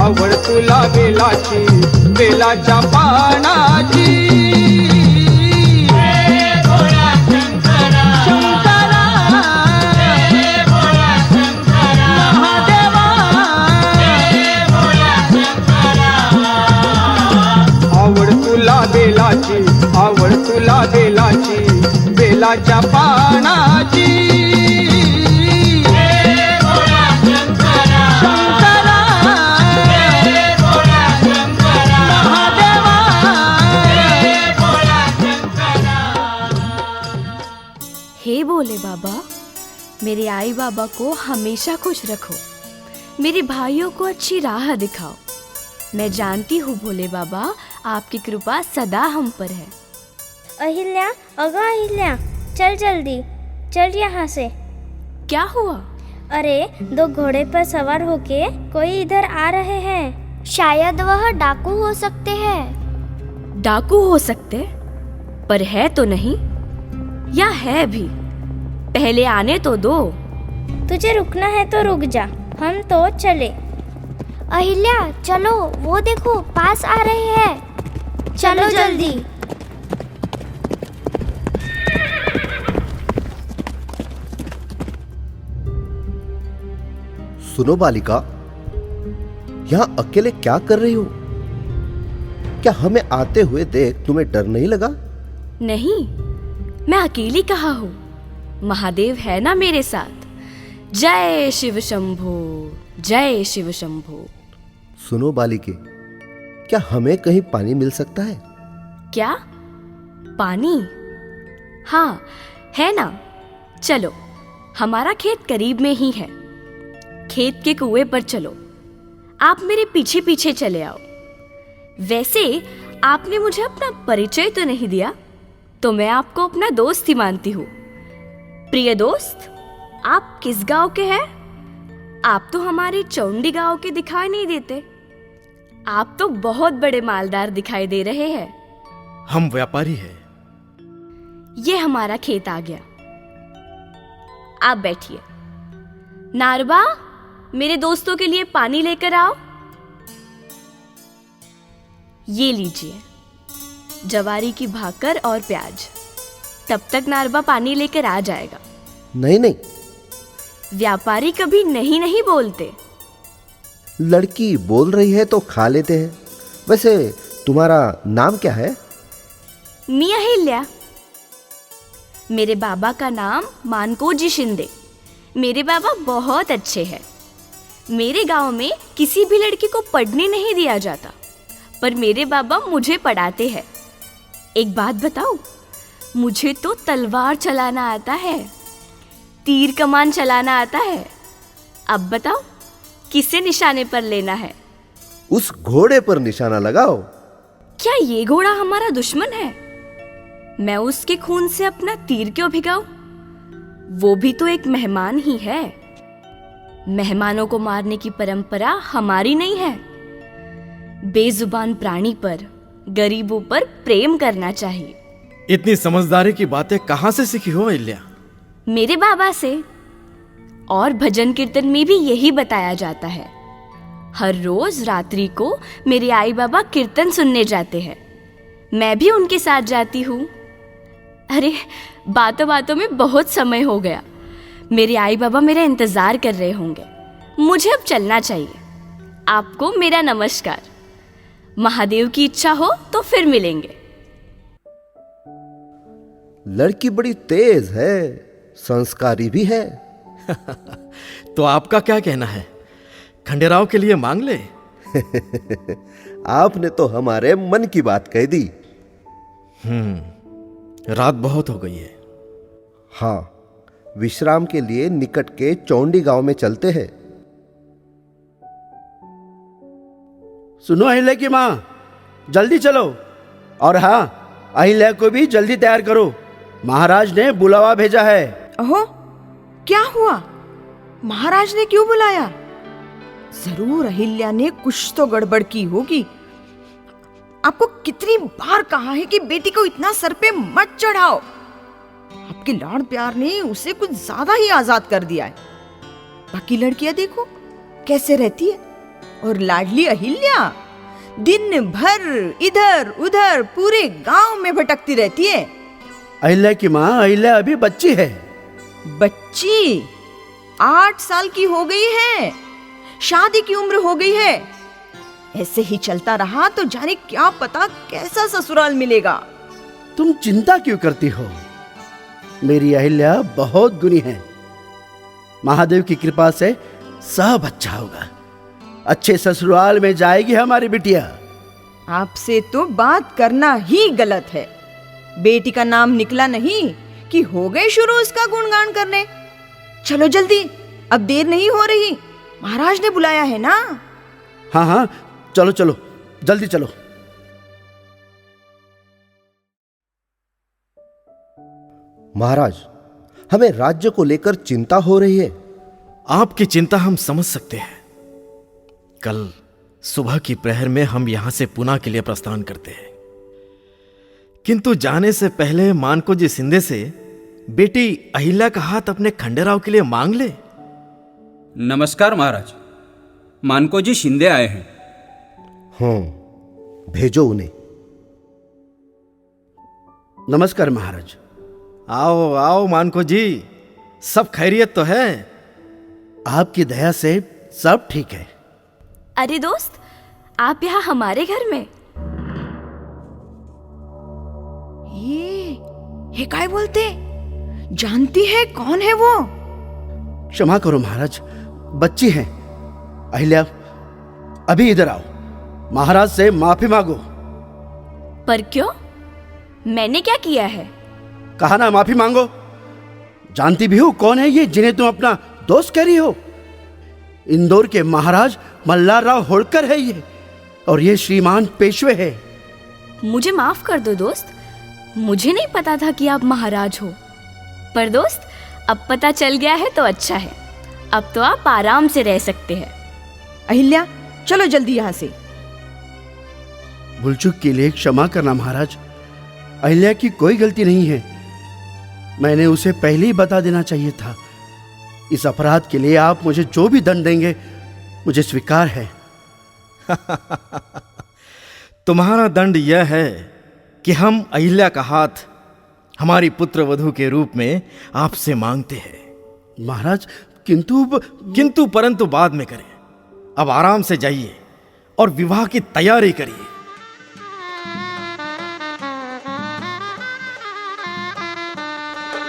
आवड तुला बेलाची, बेलाच्या पानाची. शंकरा महादेवा, आवड तुला बेलाची, आवड तुला बेलाची, बेलाच्या पानाची. हे भोले बाबा, मेरे आई बाबा को हमेशा खुश रखो, मेरे भाइयों को अच्छी राह दिखाओ. मैं जानती हूँ भोले बाबा, आपकी कृपा सदा हम पर है. अहिल्या, अगं अहिल्या, चल जल्दी, चल यहाँ से. क्या हुआ? अरे, 2 घोड़े पर सवार होके कोई इधर आ रहे हैं. शायद वह डाकू हो सकते हैं. डाकू हो सकते, पर है तो नहीं, या है भी? पहले आने तो दो. तुझे रुकना है तो रुक जा, हम तो चले. अहिल्या, चलो, वो देखो पास आ रहे हैं. चलो जल्दी. सुनो बालिका, यहाँ अकेले क्या कर रही हो? क्या हमें आते हुए देख तुम्हें डर नहीं लगा? नहीं, मैं अकेली कहाँ हूँ, महादेव है ना मेरे साथ. जय शिव शंभो, जय शिव शंभो. सुनो बालिके, क्या हमें कहीं पानी मिल सकता है? क्या? पानी? हाँ, है ना. चलो, हमारा खेत करीब में ही है. खेत के कुएं पर चलो. आप मेरे पीछे पीछे चले आओ. वैसे आपने मुझे अपना परिचय तो नहीं दिया, तो मैं आपको अपना दोस्त ही मानती हूँ. प्रिय दोस्त, आप किस गांव के हैं? आप तो हमारे चौंडी गांव के दिखाई नहीं देते. आप तो बहुत बड़े मालदार दिखाई दे रहे हैं. हम व्यापारी हैं. ये हमारा खेत आ गया. आप बैठिए. नारबा, मेरे दोस्तों के लिए पानी लेकर आओ. ये लीजिए, जवारी की भाकर और प्याज. तब तक नारबा पानी लेकर आ जाएगा. नहीं नहीं, व्यापारी कभी नहीं नहीं बोलते. लड़की बोल रही है तो खा लेते हैं. वैसे तुम्हारा नाम क्या है? मी अहिल्या. मेरे बाबा का नाम मानकोजी शिंदे. मेरे बाबा बहुत अच्छे हैं. मेरे गांव में किसी भी लड़की को पढ़ने नहीं दिया जाता, पर मेरे बाबा मुझे पढ़ाते हैं. एक बात बताऊं, मुझे तो तलवार चलाना आता है, तीर कमान चलाना आता है. अब बताओ, किसे निशाने पर लेना है? उस घोड़े पर निशाना लगाओ. क्या ये घोड़ा हमारा दुश्मन है? मैं उसके खून से अपना तीर क्यों भिगाऊं? वो भी तो एक मेहमान ही है. मेहमानों को मारने की परंपरा हमारी नहीं है. बेजुबान प्राणी पर, गरीबों पर प्रेम करना चाहिए. इतनी समझदारी की बातें कहाँ से सीखी हो अहिल्या? मेरे बाबा से. और भजन कीर्तन में भी यही बताया जाता है. हर रोज रात्रि को मेरे आई बाबा कीर्तन सुनने जाते हैं. मैं भी उनके साथ जाती हूँ. अरे, बातों बातों में बहुत समय हो गया. मेरे आई बाबा मेरा इंतजार कर रहे होंगे. मुझे अब चलना चाहिए. आपको मेरा नमस्कार. महादेव की इच्छा हो तो फिर मिलेंगे. लड़की बड़ी तेज है, संस्कारी भी है. तो आपका क्या कहना है? खंडेराव के लिए मांग ले. आपने तो हमारे मन की बात कह दी. रात बहुत हो गई है. हाँ, विश्राम के लिए निकट के चौंडी गांव में चलते हैं. सुनो अहिल्या की माँ, जल्दी चलो. और हाँ, अहिल्या को भी जल्दी तैयार करो, महाराज ने बुलावा भेजा है. ओहो, क्या हुआ? महाराज ने क्यों बुलाया? जरूर अहिल्या ने कुछ तो गड़बड़ की होगी. आपको कितनी बार कहा है कि बेटी को इतना सर पे मत चढ़ाओ. आपके लाड़ प्यार ने उसे कुछ ज्यादा ही आजाद कर दिया है. बाकी लड़कियां देखो कैसे रहती है, और लाडली अहिल्या दिन भर इधर उधर पूरे गांव में भटकती रहती है। अहिल्या की माँ, अहिल्या अभी बच्ची है। बच्ची 8 साल की हो गई है, शादी की उम्र हो गई है। ऐसे ही चलता रहा तो जाने क्या पता कैसा ससुराल मिलेगा। तुम चिंता क्यों करती हो? मेरी अहिल्या बहुत गुणी है। महादेव की कृपा से सब अच्छा होगा। अच्छे ससुराल में जाएगी हमारी बिटिया। आपसे तो बात करना ही गलत है। बेटी का नाम निकला नहीं कि हो गए शुरू उसका गुणगान करने। चलो जल्दी, अब देर नहीं हो रही, महाराज ने बुलाया है ना। हाँ हाँ, चलो चलो, जल्दी चलो। महाराज, हमें राज्य को लेकर चिंता हो रही है। आपकी चिंता हम समझ सकते हैं। कल सुबह की प्रहर में हम यहां से पुणे के लिए प्रस्थान करते हैं, किंतु जाने से पहले मानकोजी शिंदे से बेटी अहिल्या का हाथ अपने खंडेराव के लिए मांग ले। नमस्कार महाराज, मानकोजी शिंदे आए हैं। भेजो उन्हें। नमस्कार महाराज। आओ आओ मानकोजी, सब खैरियत तो है? आपकी दया से सब ठीक है। अरे दोस्त, आप यहाँ हमारे घर में? ये काय बोलते? जानती है कौन है वो? क्षमा करो महाराज, बच्ची है। अहिल्या, अभी इधर आओ, महाराज से माफी मांगो। पर क्यों? मैंने क्या किया है? कहा ना माफी मांगो। जानती भी हो कौन है ये जिन्हें तुम अपना दोस्त कह रही हो? इंदौर के महाराज मल्हारराव होळकर है ये, और ये श्रीमान पेशवे है। मुझे माफ कर दो दोस्त, मुझे नहीं पता था कि आप महाराज हो। पर दोस्त, अब पता चल गया है तो अच्छा है। अब तो आप आराम से रह सकते हैं। अहिल्या, चलो जल्दी यहाँ से। भूलचूक के लिए क्षमा करना महाराज। अहिल्या की कोई गलती नहीं है। मैंने उसे पहले ही बता देना चाहिए था। इस अपराध के लिए आप मुझे जो भी दंड देंगे मुझे स्वीकार है। तुम्हारा दंड यह है कि हम अहिल्या का हाथ हमारी पुत्र वधू के रूप में आपसे मांगते हैं। महाराज, किंतु परंतु बाद में करें। अब आराम से जाइए और विवाह की तैयारी करिए।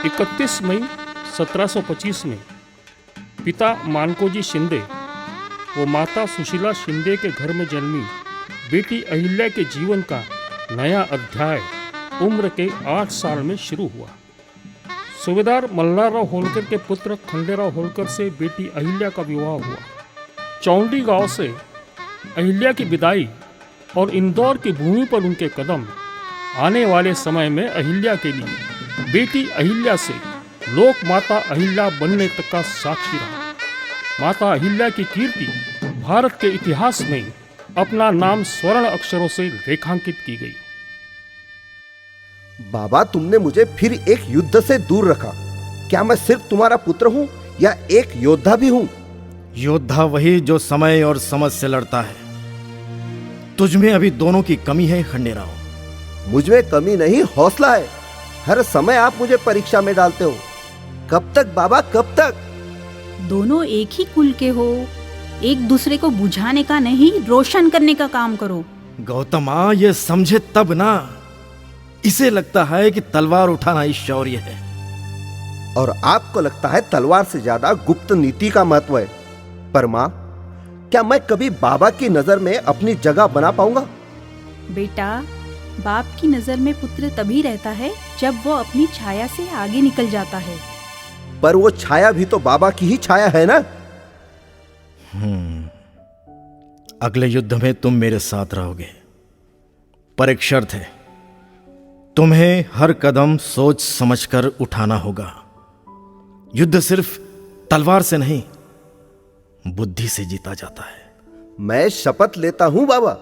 31 मई 1725 में पिता मानकोजी शिंदे व माता सुशीला शिंदे के घर में जन्मी बेटी अहिल्या के जीवन का नया अध्याय उम्र के 8 साल में शुरू हुआ। सूबेदार मल्हारराव होळकर के पुत्र खंडेराव होळकर से बेटी अहिल्या का विवाह हुआ। चौंडी गांव से अहिल्या की विदाई और इंदौर की भूमि पर उनके कदम आने वाले समय में अहिल्या के लिए बेटी अहिल्या से लोक माता अहिल्या बनने तक का साक्षी रहा। माता अहिल्या की कीर्ति भारत के इतिहास में अपना नाम स्वर्ण अक्षरों से रेखांकित की गई। बाबा, तुमने मुझे फिर एक युद्ध से दूर रखा। क्या मैं सिर्फ तुम्हारा पुत्र हूं या एक योद्धा भी हूं? योद्धा वही जो समय और समझ से लड़ता है। तुझमें अभी दोनों की कमी है खंडेराव। मुझमें कमी नहीं, हौसला है। हर समय आप मुझे परीक्षा में डालते हो। कब तक बाबा, कब तक? दोनों एक ही कुल के हो, एक दूसरे को बुझाने का नहीं, रोशन करने का काम करो। गौतमा, ये समझे तब ना। इसे लगता है कि तलवार उठाना ही शौर्य है, और आपको लगता है तलवार से ज्यादा गुप्त नीति का महत्व है। पर मां, क्या मैं कभी बाबा की नजर में अपनी जगह बना पाऊंगा? बेटा, बाप की नजर में पुत्र तभी रहता है जब वो अपनी छाया से आगे निकल जाता है। पर वो छाया भी तो बाबा की ही छाया है ना। अगले युद्ध में तुम मेरे साथ रहोगे, पर एक शर्त है। तुम्हें हर कदम सोच समझकर उठाना होगा। युद्ध सिर्फ तलवार से नहीं, बुद्धि से जीता जाता है। मैं शपथ लेता हूं बाबा।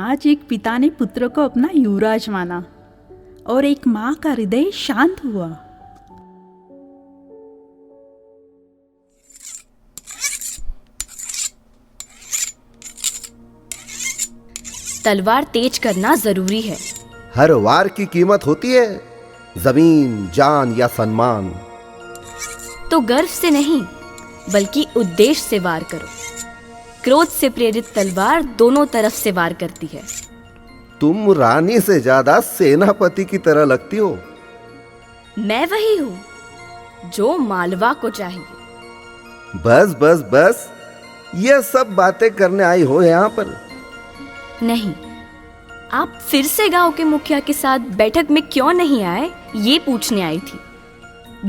आज एक पिता ने पुत्र को अपना युवराज माना और एक माँ का हृदय शांत हुआ। तलवार तेज करना जरूरी है। हर वार की कीमत होती है, जमीन, जान या सम्मान। तो गर्व से नहीं बल्कि उद्देश्य से वार करो। क्रोध से प्रेरित तलवार दोनों तरफ से वार करती है। तुम रानी से ज्यादा सेनापति की तरह लगती हो। मैं वही हूँ जो मालवा को चाहिए। बस बस बस, ये सब बातें करने आई हो यहाँ पर? नहीं, आप फिर से गांव के मुखिया के साथ बैठक में क्यों नहीं आए, ये पूछने आई थी।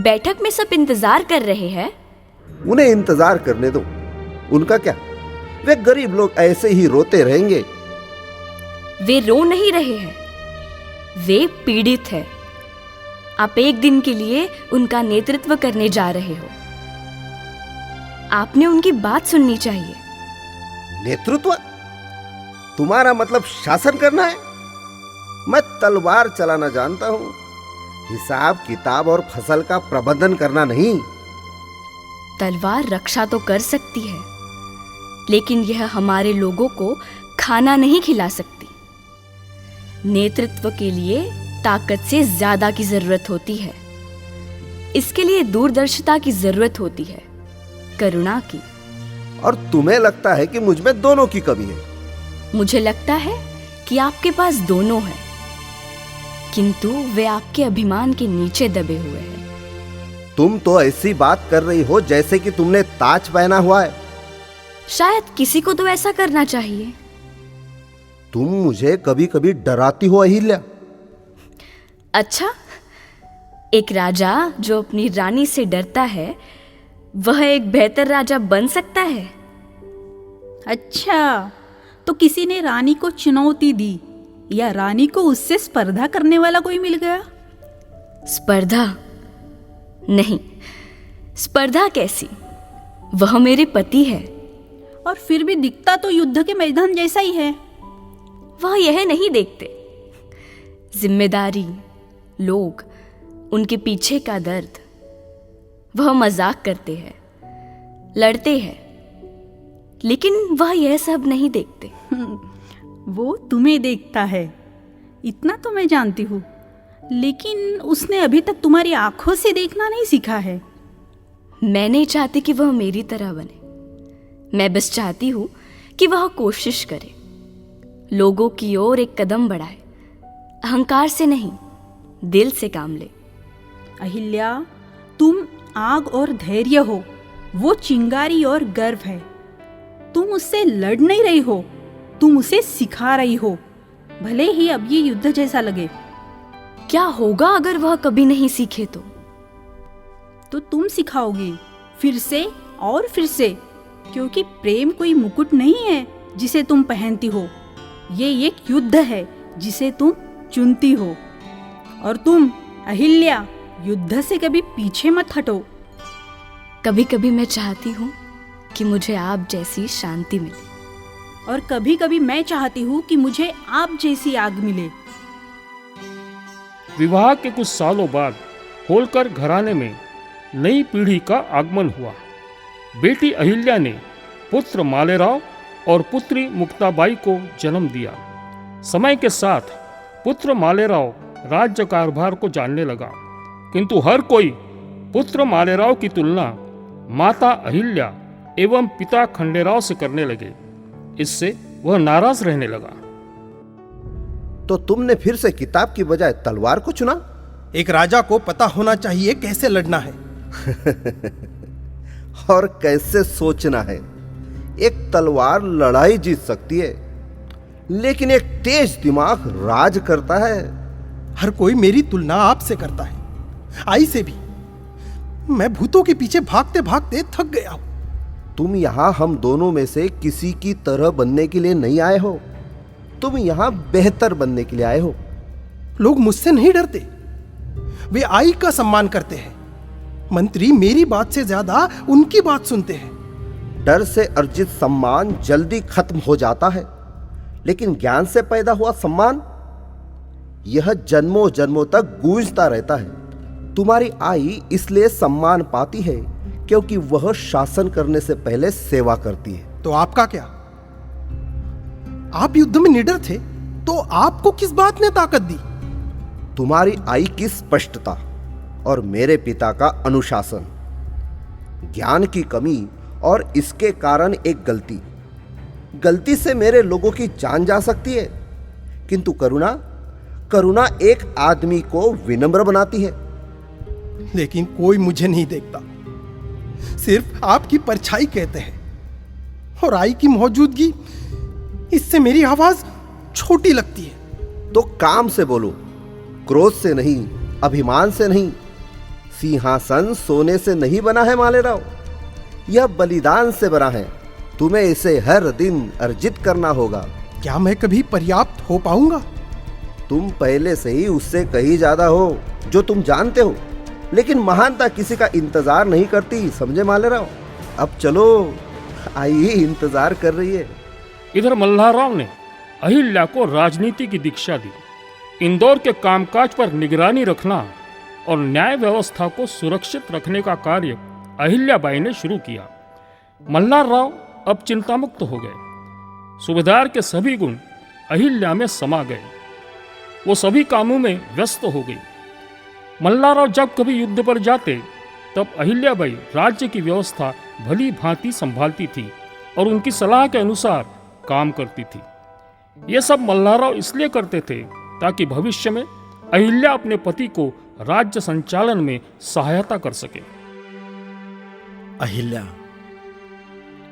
बैठक में सब इंतजार कर रहे हैं। उन्हें इंतजार करने दो, उनका क्या, वे गरीब लोग ऐसे ही रोते रहेंगे। वे रो नहीं रहे हैं, वे पीड़ित है। आप एक दिन के लिए उनका नेतृत्व करने जा रहे हो। आपने उनकी बात सुननी चाहिए। नेतृत्व? तुम्हारा मतलब शासन करना है? मैं तलवार चलाना जानता हूं, हिसाब किताब और फसल का प्रबंधन करना नहीं। तलवार रक्षा तो कर सकती है, लेकिन यह हमारे लोगों को खाना नहीं खिला सकती। नेतृत्व के लिए ताकत से ज्यादा की जरूरत होती है। इसके लिए दूरदर्शिता की जरूरत होती है, करुणा की। और तुम्हें लगता है कि मुझ में दोनों की कमी है? मुझे लगता है कि आपके पास दोनों है, किंतु वे आपके अभिमान के नीचे दबे हुए हैं। तुम तो ऐसी बात कर रही हो जैसे कि तुमने ताज पहना हुआ है। शायद किसी को तो ऐसा करना चाहिए। तुम मुझे कभी कभी डराती हो अहिल्या। अच्छा, एक राजा जो अपनी रानी से डरता है, वह एक बेहतर राजा बन सकता है? अच्छा, तो किसी ने रानी को चुनौती दी या रानी को उससे स्पर्धा करने वाला कोई मिल गया? स्पर्धा नहीं, स्पर्धा कैसी? वह मेरे पति है। और फिर भी दिखता तो युद्ध के मैदान जैसा ही है। वह यह नहीं देखते। जिम्मेदारी, लोग, उनके पीछे का दर्द। वह मजाक करते हैं, लड़ते हैं, लेकिन वह यह सब नहीं देखते। वो तुम्हें देखता है, इतना तो मैं जानती हूँ, लेकिन उसने अभी तक तुम्हारी आंखों से देखना नहीं सीखा है। मैं नहीं चाहती कि वह मेरी तरह बने। मैं बस चाहती हूँ कि वह कोशिश करे, लोगों की ओर एक कदम बढ़ाए, अहंकार से नहीं, दिल से काम ले। अहिल्या, तुम आग और धैर्य हो, वो चिंगारी और गर्व है। तुम उससे लड़ नहीं रही हो, तुम उसे सिखा रही हो, भले ही अब ये युद्ध जैसा लगे। क्या होगा अगर वह कभी नहीं सीखे तो तुम सिखाओगी, फिर से और फिर से, क्योंकि प्रेम कोई मुकुट नहीं है जिसे तुम पहनती हो। ये एक युद्ध है जिसे तुम चुनती हो। और तुम अहिल्या, युद्ध से कभी पीछे मत हटो। कभी कभी मैं चाहती हूँ कि मुझे आप जैसी शांति मिले, और कभी कभी मैं चाहती हूँ कि मुझे आप जैसी आग मिले। विवाह के कुछ सालों बाद होलकर घराने में नई पीढ़ी का आगमन हुआ। बेटी अहिल्या ने पुत्र मालेराव और पुत्री मुक्ताबाई को जन्म दिया। समय के साथ पुत्र मालेराव राज्य कारभार को जानने लगा, किंतु हर कोई पुत्र मालेराव की तुलना माता अहिल्या एवं पिता खंडेराव से करने लगे। इससे वह नाराज रहने लगा। तो तुमने फिर से किताब की बजाय तलवार को चुना? एक राजा को पता होना चाहिए कैसे लड़ना है और कैसे सोचना है। एक तलवार लड़ाई जीत सकती है, लेकिन एक तेज दिमाग राज करता है। हर कोई मेरी तुलना आपसे करता है, आई से भी। मैं भूतों के पीछे भागते भागते थक गया हूं। तुम यहां हम दोनों में से किसी की तरह बनने के लिए नहीं आए हो, तुम यहां बेहतर बनने के लिए आए हो। लोग मुझसे नहीं डरते, वे आई का सम्मान करते हैं। मंत्री मेरी बात से ज्यादा उनकी बात सुनते हैं। डर से अर्जित सम्मान जल्दी खत्म हो जाता है, लेकिन ज्ञान से पैदा हुआ सम्मान यह जन्मों जन्मों तक गूंजता रहता है। तुम्हारी आई इसलिए सम्मान पाती है क्योंकि वह शासन करने से पहले सेवा करती है। तो आपका क्या? आप युद्ध में निडर थे तो आपको किस बात ने ताकत दी? तुम्हारी आई की स्पष्टता और मेरे पिता का अनुशासन, ज्ञान की कमी और इसके कारण एक गलती से मेरे लोगों की जान जा सकती है, किंतु करुणा एक आदमी को विनम्र बनाती है। लेकिन कोई मुझे नहीं देखता, सिर्फ आपकी परछाई कहते हैं, और आई की मौजूदगी, इससे मेरी आवाज छोटी लगती है। तो काम से बोलो, क्रोध से नहीं, अभिमान से नहीं। सिंहासन सोने से नहीं बना है मालेराव, यह बलिदान से बना है। तुम्हें इसे हर दिन अर्जित करना होगा। क्या मैं कभी पर्याप्त हो पाऊंगा? तुम पहले से ही उससे कहीं ज्यादा हो जो तुम जानते हो, लेकिन महानता किसी का इंतजार नहीं करती, समझे मालेराव? अब चलो, आई इंतजार कर रही है। इधर मल्हारराव ने अहिल्या को राजनीति की दीक्षा दी। इंदौर के कामकाज पर निगरानी रखना और न्याय व्यवस्था को सुरक्षित रखने का कार्य अहिल्याबाई ने शुरू किया। मल्हारराव अब चिंतामुक्त हो गए। सूबेदार के सभी गुण अहिल्या में समा गए। वो सभी कामों में व्यस्त हो गई। मल्हारराव जब कभी युद्ध पर जाते तब अहिल्याबाई राज्य की व्यवस्था भली भांति संभालती थी और उनकी सलाह के अनुसार काम करती थी। ये सब मल्हारराव इसलिए करते थे ताकि भविष्य में अहिल्या अपने पति को राज्य संचालन में सहायता कर सके। अहिल्या,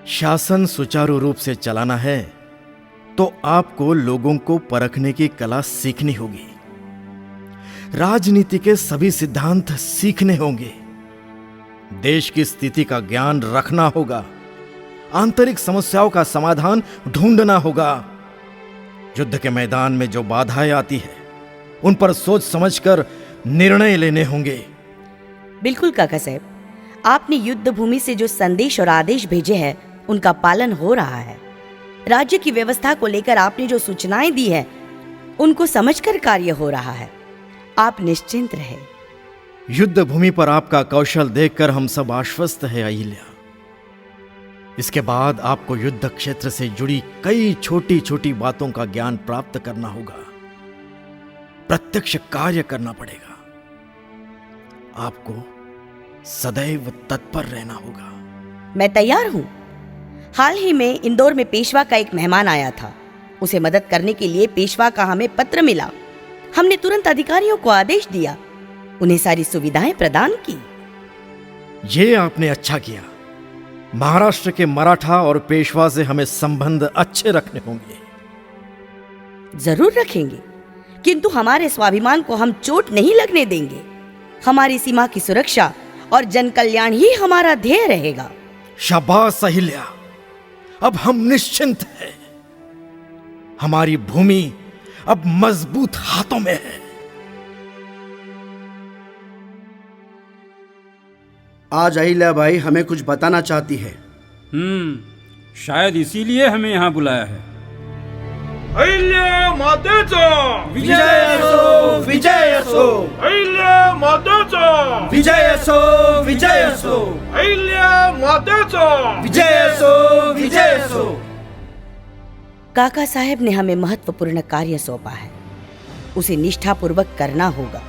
शासन सुचारू रूप से चलाना है तो आपको लोगों को परखने की कला सीखनी होगी। राजनीति के सभी सिद्धांत सीखने होंगे। देश की स्थिति का ज्ञान रखना होगा। आंतरिक समस्याओं का समाधान ढूंढना होगा। युद्ध के मैदान में जो बाधाएं आती है उन पर सोच समझकर निर्णय लेने होंगे। बिल्कुल काका साहब, आपने युद्ध भूमि से जो संदेश और आदेश भेजे हैं उनका पालन हो रहा है। राज्य की व्यवस्था को लेकर आपने जो सूचनाएं दी है उनको समझकर कार्य हो रहा है। आप निश्चिंत रहे। युद्ध भूमि पर आपका कौशल देखकर हम सब आश्वस्त है अहिल्या। इसके बाद आपको युद्ध क्षेत्र से जुड़ी कई छोटी छोटी बातों का ज्ञान प्राप्त करना होगा। प्रत्यक्ष कार्य करना पड़ेगा। आपको सदैव तत्पर रहना होगा। मैं तैयार हूं। हाल ही में इंदौर में पेशवा का एक मेहमान आया था। उसे मदद करने के लिए पेशवा का हमें पत्र मिला। हमने तुरंत अधिकारियों को आदेश दिया, उन्हें सारी सुविधाएं प्रदान की। ये आपने अच्छा किया। महाराष्ट्र के मराठा और पेशवा से हमें संबंध अच्छे रखने होंगे। जरूर रखेंगे, किंतु हमारे स्वाभिमान को हम चोट नहीं लगने देंगे। हमारी सीमा की सुरक्षा और जन कल्याण ही हमारा ध्येय रहेगा। शाबाश अहिल्या, अब हम निश्चिंत हैं। हमारी भूमि अब मजबूत हाथों में है। आज अहिल्याबाई हमें कुछ बताना चाहती है। शायद इसीलिए हमें यहाँ बुलाया है। अहिल्या मातेचा विजय असो, विजय असो, अहिल्या मातेचा विजय असो, विजय असो, अहिल्या मातेचा विजय असो, विजय असो। काका साहब ने हमें महत्वपूर्ण कार्य सौंपा है, उसे निष्ठापूर्वक करना होगा।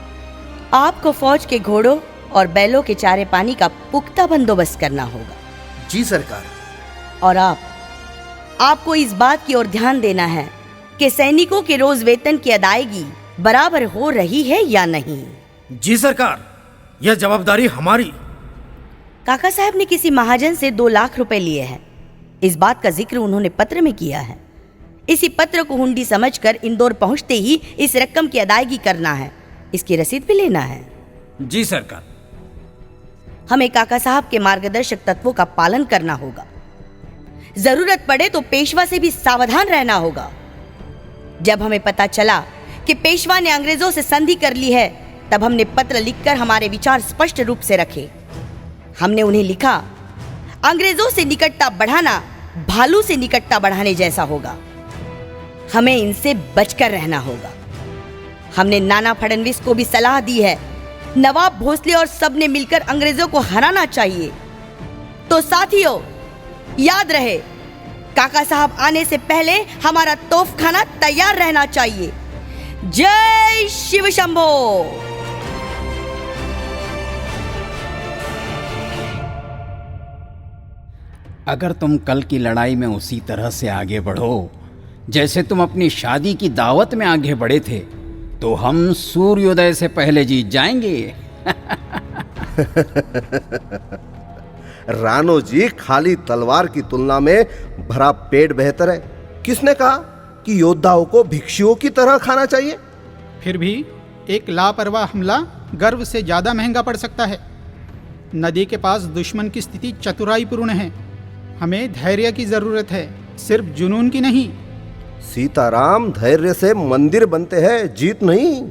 आपको फौज के घोड़ों और बैलों के चारे पानी का पुख्ता बंदोबस्त करना होगा। जी सरकार। और आपको इस बात की ओर ध्यान देना है कि सैनिकों के रोज वेतन की अदायगी बराबर हो रही है या नहीं। जी सरकार, यह जवाबदारी हमारी। काका साहब ने किसी महाजन से 2 लाख रुपए लिए हैं। इस बात का जिक्र उन्होंने पत्र में किया है। इसी पत्र को हुंडी समझकर इंदौर पहुंचते ही इस रकम की अदायगी करना है। इसकी रसीद भी लेना है। जी सरकार। हमें काका साहब के मार्गदर्शक तत्वों का पालन करना होगा। जरूरत पड़े तो पेशवा से भी सावधान रहना होगा। जब हमें पता चला कि पेशवा ने अंग्रेजों से संधि कर ली है, तब हमने पत्र लिखकर हमारे विचार स्पष्ट रूप से रखे। हमने उन्हें लिखा, अंग्रेजों से निकटता बढ़ाना भालू से निकटता बढ़ाने जैसा होगा। हमें इनसे बचकर रहना होगा। हमने नाना फडणवीस को भी सलाह दी है, नवाब भोसले और सब ने मिलकर अंग्रेजों को हराना चाहिए। तो साथियों, याद रहे, काका साहब आने से पहले हमारा तोपखाना तैयार रहना चाहिए। जय शिव शंभो। अगर तुम कल की लड़ाई में उसी तरह से आगे बढ़ो जैसे तुम अपनी शादी की दावत में आगे बढ़े थे, तो हम सूर्योदय से पहले जीत जाएंगे। रानो जी, खाली तलवार की तुलना में भरा पेट बेहतर है। किसने कहा कि योद्धाओं को भिक्षुओं की तरह खाना चाहिए? फिर भी एक लापरवाह हमला गर्व से ज्यादा महंगा पड़ सकता है। नदी के पास दुश्मन की स्थिति चतुराईपूर्ण है। हमें धैर्य की जरूरत है, सिर्फ जुनून की नहीं। सीताराम, धैर्य से मंदिर बनते हैं, जीत नहीं।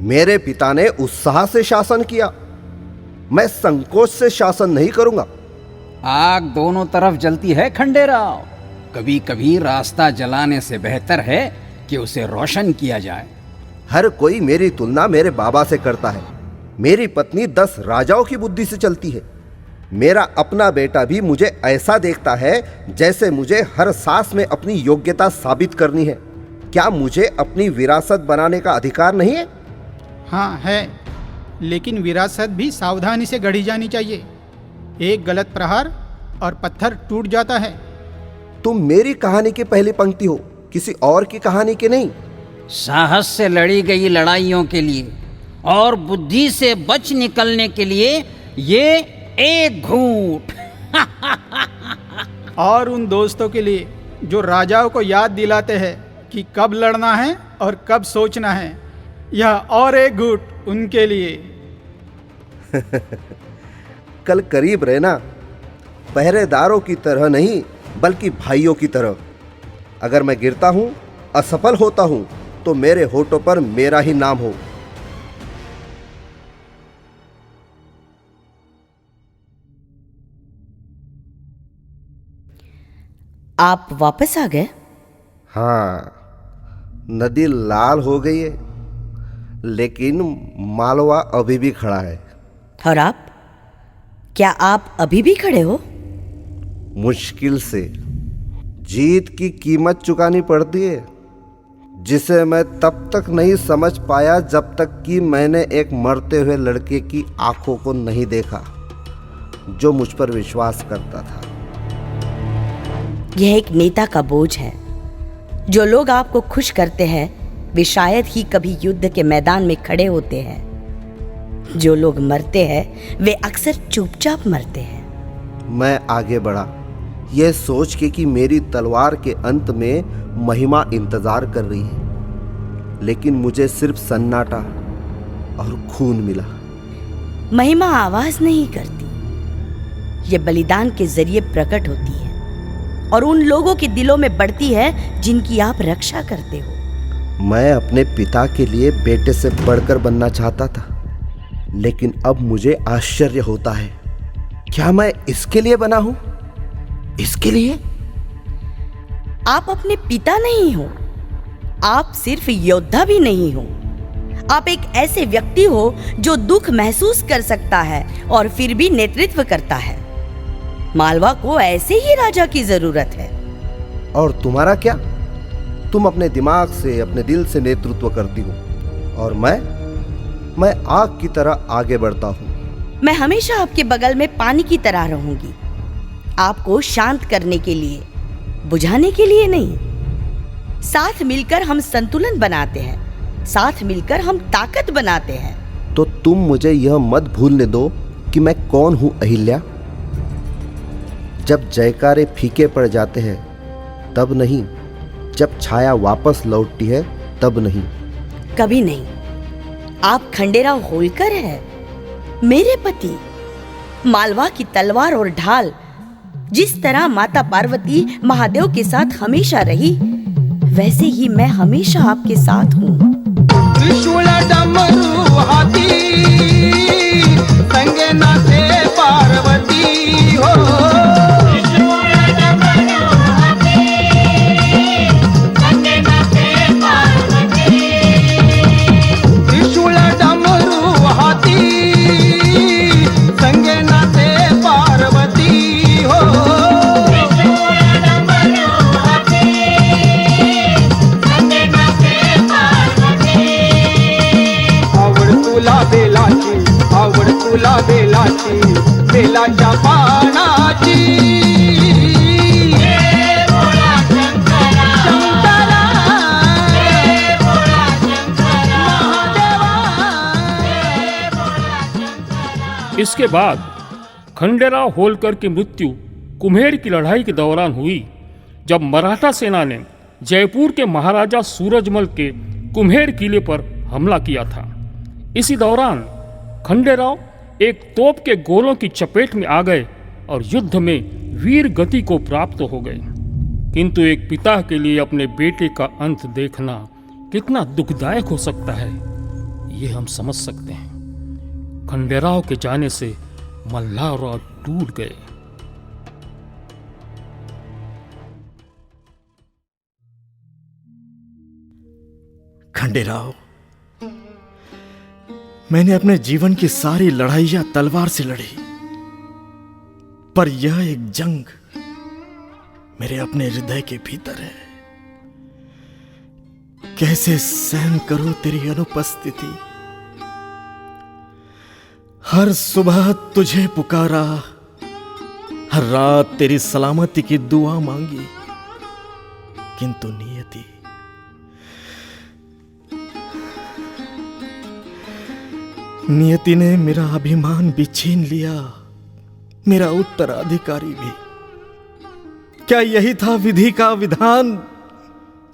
मेरे पिता ने उत्साह से शासन किया, मैं संकोच से शासन नहीं करूंगा। आग दोनों तरफ जलती है खंडेराव। कभी कभी रास्ता जलाने से बेहतर है कि उसे रोशन किया जाए। हर कोई मेरी तुलना मेरे बाबा से करता है। मेरी पत्नी 10 राजाओं की बुद्धि से चलती है। मेरा अपना बेटा भी मुझे ऐसा देखता है जैसे मुझे हर सांस में अपनी योग्यता साबित करनी है। क्या मुझे अपनी विरासत बनाने का अधिकार नहीं है? हाँ है, लेकिन विरासत भी सावधानी से गढ़ी जानी चाहिए। एक गलत प्रहार और पत्थर टूट जाता है। तुम मेरी कहानी की पहली पंक्ति हो, किसी और की कहानी की नहीं। साहस से लड़ी गई लड़ाइयों के लिए और बुद्धि से बच निकलने के लिए ये एक घूंट। और उन दोस्तों के लिए जो राजाओं को याद दिलाते हैं कि कब लड़ना है और कब सोचना है, यह और एक घूंट उनके लिए। कल करीब रहना, पहरेदारों की तरह नहीं बल्कि भाइयों की तरह। अगर मैं गिरता हूं, असफल होता हूं, तो मेरे होठों पर मेरा ही नाम हो। आप वापस आ गए? हाँ, नदी लाल हो गई है, लेकिन मालवा अभी भी खड़ा है। और आप? क्या आप अभी भी खड़े हो? मुश्किल से। जीत की कीमत चुकानी पड़ती है, जिसे मैं तब तक नहीं समझ पाया जब तक कि मैंने एक मरते हुए लड़के की आंखों को नहीं देखा जो मुझ पर विश्वास करता था। यह एक नेता का बोझ है। जो लोग आपको खुश करते हैं वे शायद ही कभी युद्ध के मैदान में खड़े होते हैं। जो लोग मरते हैं वे अक्सर चुपचाप मरते हैं। मैं आगे बढ़ा, यह सोच के कि मेरी तलवार के अंत में महिमा इंतजार कर रही है, लेकिन मुझे सिर्फ सन्नाटा और खून मिला। महिमा आवाज नहीं करती, ये बलिदान के जरिए प्रकट होती है और उन लोगों के दिलों में बढ़ती है जिनकी आप रक्षा करते हो। मैं अपने पिता के लिए बेटे से बढ़कर बनना चाहता था, लेकिन अब मुझे आश्चर्य होता है, क्या मैं इसके लिए बना हूं? इसके लिए? आप अपने पिता नहीं हो, आप सिर्फ योद्धा भी नहीं हो। आप एक ऐसे व्यक्ति हो जो दुख महसूस कर सकता है और फिर भी नेतृत्व करता है। मालवा को ऐसे ही राजा की जरूरत है। और तुम्हारा क्या? तुम अपने दिमाग से, अपने दिल से नेतृत्व करती हो, और मैं आग की तरह आगे बढ़ता हूँ। मैं हमेशा आपके बगल में पानी की तरह रहूंगी, आपको शांत करने के लिए, बुझाने के लिए नहीं। साथ मिलकर हम संतुलन बनाते हैं, साथ मिलकर हम ताकत बनाते हैं। तो तुम मुझे यह मत भूलने दो कि मैं कौन हूं अहिल्या। जब जयकारे फीके पड़ जाते हैं तब नहीं, जब छाया वापस लौटती है तब नहीं। कभी नहीं। आप खंडेराव होलकर हैं, मेरे पति। मालवा की तलवार और ढाल जिस तरह माता पार्वती महादेव के साथ हमेशा रही, वैसे ही मैं हमेशा आपके साथ हूँ। त्रिशूल डमरू हाथी संगे नाचे पार्वती हो। त्रिशूल डमरू हाथी संगे नाचे पार्वती हो। इसके बाद खंडेराव होलकर की मृत्यु कुम्हेर की लड़ाई के दौरान हुई, जब मराठा सेना ने जयपुर के महाराजा सूरजमल के कुम्हेर किले पर हमला किया था। इसी दौरान खंडेराव एक तोप के गोलों की चपेट में आ गए और युद्ध में वीर गति को प्राप्त हो गए। किंतु एक पिता के लिए अपने बेटे का अंत देखना कितना दुखदायक हो सकता है, ये हम समझ सकते हैं। खंडेराव के जाने से मल्हारराव टूट गए। खंडेराव, मैंने अपने जीवन की सारी लड़ाइयां तलवार से लड़ी, पर यह एक जंग मेरे अपने हृदय के भीतर है। कैसे सहन करूं तेरी अनुपस्थिति। हर सुबह तुझे पुकारा, हर रात तेरी सलामती की दुआ मांगी, किंतु नियति ने मेरा अभिमान भी छीन लिया, मेरा उत्तराधिकारी भी। क्या यही था विधि का विधान?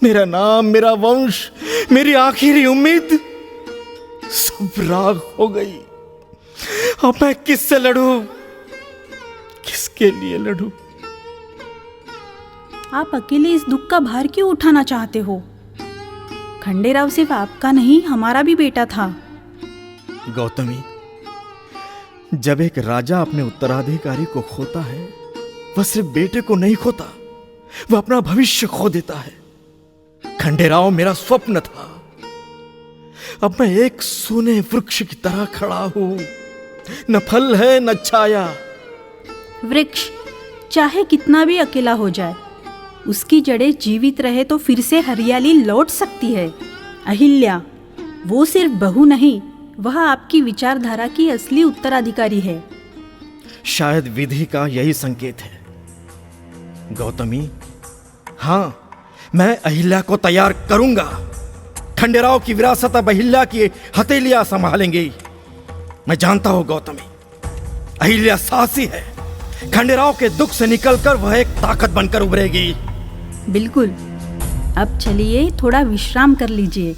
मेरा नाम, मेरा वंश, मेरी आखिरी उम्मीद सब राख हो गई। अब मैं किससे लड़ूं? किसके लिए लड़ूं? आप अकेले इस दुख का भार क्यों उठाना चाहते हो? खंडेराव सिर्फ आपका नहीं, हमारा भी बेटा था। गौतमी, जब एक राजा अपने उत्तराधिकारी को खोता है, वह सिर्फ बेटे को नहीं खोता, वह अपना भविष्य खो देता है। खंडेराव मेरा स्वप्न था। अब मैं एक सूने वृक्ष की तरह खड़ा हूं, न फल है न छाया। वृक्ष चाहे कितना भी अकेला हो जाए, उसकी जड़ें जीवित रहे तो फिर से हरियाली लौट सकती है। अहिल्या, वो सिर्फ बहू नहीं, वह आपकी विचारधारा की असली उत्तराधिकारी है। शायद विधि का यही संकेत है। गौतमी, हां, मैं अहिल्या को तैयार करूंगा। खंडेराव की विरासत अब अहिल्या की हथेलियां संभालेंगी। मैं जानता हूं गौतमी, अहिल्या साहसी है। खंडेराव के दुख से निकलकर वह एक ताकत बनकर उभरेगी। बिल्कुल। अब चलिए थोड़ा विश्राम कर लीजिए।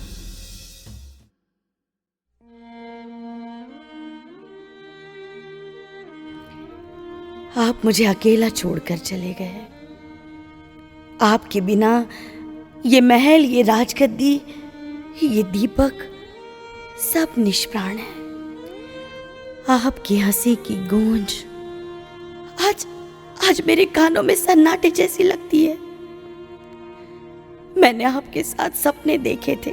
आप मुझे अकेला छोड़कर चले गए। आपके बिना ये महल, ये राजगद्दी, ये दीपक सब निष्प्राण है। आपकी हंसी की गूंज आज मेरे कानों में सन्नाटे जैसी लगती है। मैंने आपके साथ सपने देखे थे,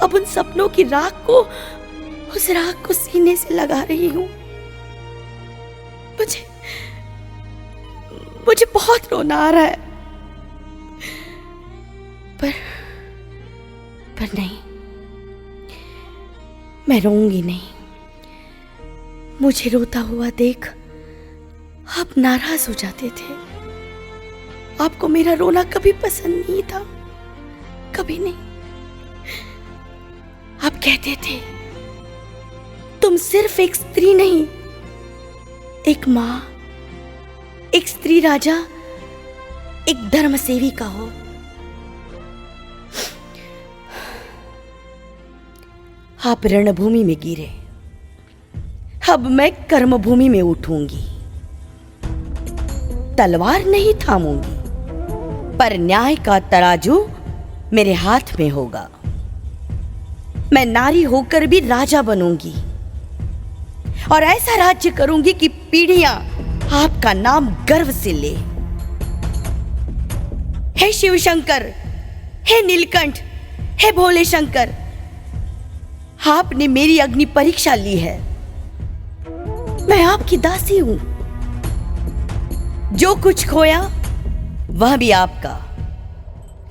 अब उन सपनों की उस राख को सीने से लगा रही हूं। मुझे बहुत रोना आ रहा है, पर नहीं, मैं रोऊंगी नहीं। मुझे रोता हुआ देख आप नाराज हो जाते थे। आपको मेरा रोना कभी पसंद नहीं था, कभी नहीं। आप कहते थे तुम सिर्फ एक स्त्री नहीं, एक मां, एक स्त्री राजा, एक धर्म सेविका हो। आप रणभूमि में गिरे, अब मैं कर्मभूमि में उठूंगी। तलवार नहीं थामूंगी, पर न्याय का तराजू मेरे हाथ में होगा। मैं नारी होकर भी राजा बनूंगी और ऐसा राज्य करूंगी कि पीढ़ियां आपका नाम गर्व से ले। हे शिव शंकर, हे नीलकंठ, हे भोले शंकर, आपने मेरी अग्नि परीक्षा ली है। मैं आपकी दासी हूं। जो कुछ खोया वह भी आपका,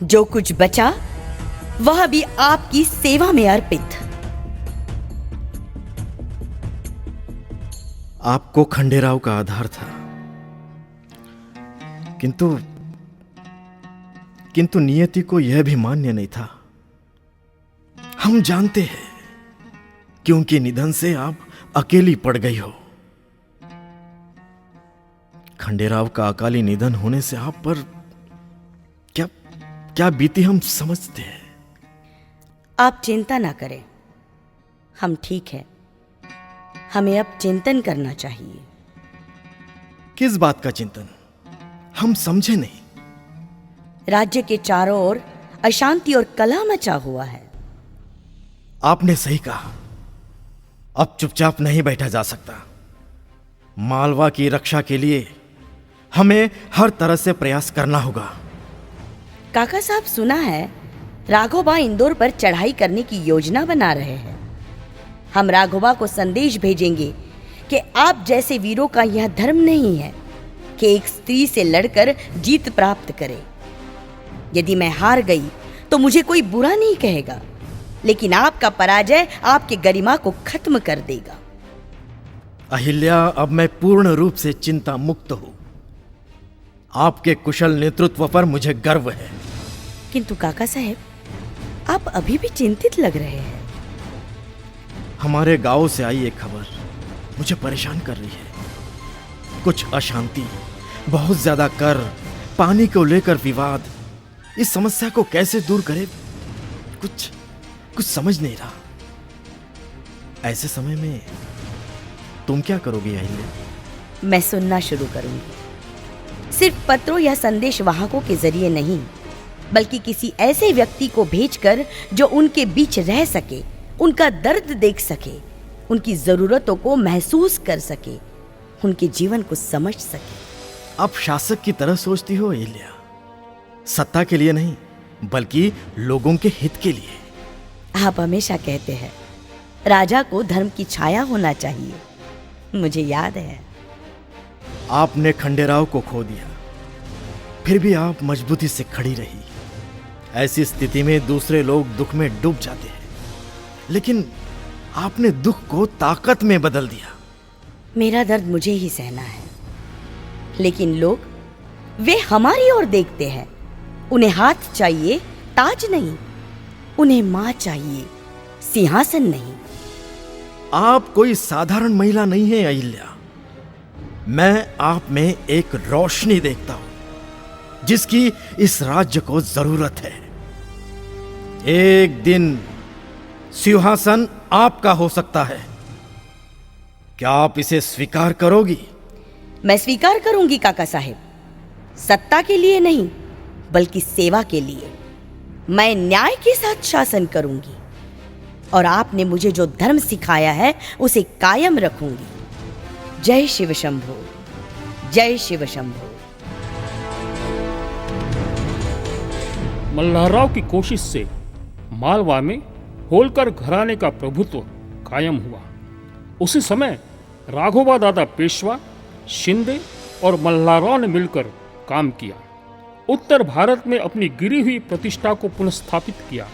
जो कुछ बचा वह भी आपकी सेवा में अर्पित। आपको खंडेराव का आधार था, किंतु नियति को यह भी मान्य नहीं था। हम जानते हैं कि उनके निधन से आप अकेली पड़ गई हो। खंडेराव का अकाली निधन होने से आप पर क्या क्या बीती हम समझते हैं। आप चिंता ना करें, हम ठीक हैं। हमें अब चिंतन करना चाहिए। किस बात का चिंतन? हम समझे नहीं। राज्य के चारों ओर अशांति और कलह मचा हुआ है। आपने सही कहा। अब चुपचाप नहीं बैठा जा सकता। मालवा की रक्षा के लिए हमें हर तरह से प्रयास करना होगा। काका साहब, सुना है राघोबा इंदौर पर चढ़ाई करने की योजना बना रहे हैं। हम राघोबा को संदेश भेजेंगे कि आप जैसे वीरों का यह धर्म नहीं है कि एक स्त्री से लड़कर जीत प्राप्त करे। यदि मैं हार गई तो मुझे कोई बुरा नहीं कहेगा, लेकिन आपका पराजय आपके गरिमा को खत्म कर देगा। अहिल्या, अब मैं पूर्ण रूप से चिंता मुक्त हूं। आपके कुशल नेतृत्व पर मुझे गर्व है। किंतु काका साहब, आप अभी भी चिंतित लग रहे हैं। हमारे गांव से आई एक खबर मुझे परेशान कर रही है। कुछ अशांति, बहुत ज्यादा कर, पानी को लेकर विवाद। इस समस्या को कैसे दूर करें, कुछ समझ नहीं रहा। ऐसे समय में तुम क्या करोगी अहिल्या? मैं सुनना शुरू करूंगी। सिर्फ पत्रों या संदेश वाहकों के जरिए नहीं, बल्कि किसी ऐसे व्यक्ति को भेजकर जो उनके बीच रह सके, उनका दर्द देख सके, उनकी जरूरतों को महसूस कर सके, उनके जीवन को समझ सके। आप शासक की तरह सोचती हो अहिल्या। सत्ता के लिए नहीं, बल्कि लोगों के हित के लिए। आप हमेशा कहते हैं राजा को धर्म की छाया होना चाहिए। मुझे याद है। आपने खंडेराव को खो दिया, फिर भी आप मजबूती से खड़ी रही। ऐसी स्थिति में दूसरे लोग दुख में डूब जाते हैं, लेकिन आपने दुख को ताकत में बदल दिया। मेरा दर्द मुझे ही सहना है, लेकिन लोग वे हमारी ओर देखते हैं। उन्हें हाथ चाहिए, ताज नहीं। उन्हें मां चाहिए, सिंहासन नहीं। आप कोई साधारण महिला नहीं है अहिल्या। मैं आप में एक रोशनी देखता हूं, जिसकी इस राज्य को जरूरत है। एक दिन सिंहासन आपका हो सकता है। क्या आप इसे स्वीकार करोगी? मैं स्वीकार करूंगी काका साहेब। सत्ता के लिए नहीं, बल्कि सेवा के लिए। मैं न्याय के साथ शासन करूंगी, और आपने मुझे जो धर्म सिखाया है उसे कायम रखूंगी। जय शिव शंभो, जय शिव शंभो। मल्हारराव की कोशिश से मालवा में होलकर घराने का प्रभुत्व कायम हुआ। उसी समय राघोबा दादा पेशवा, शिंदे और मल्हारराव ने मिलकर काम किया। उत्तर भारत में अपनी गिरी हुई प्रतिष्ठा को पुनर्स्थापित किया,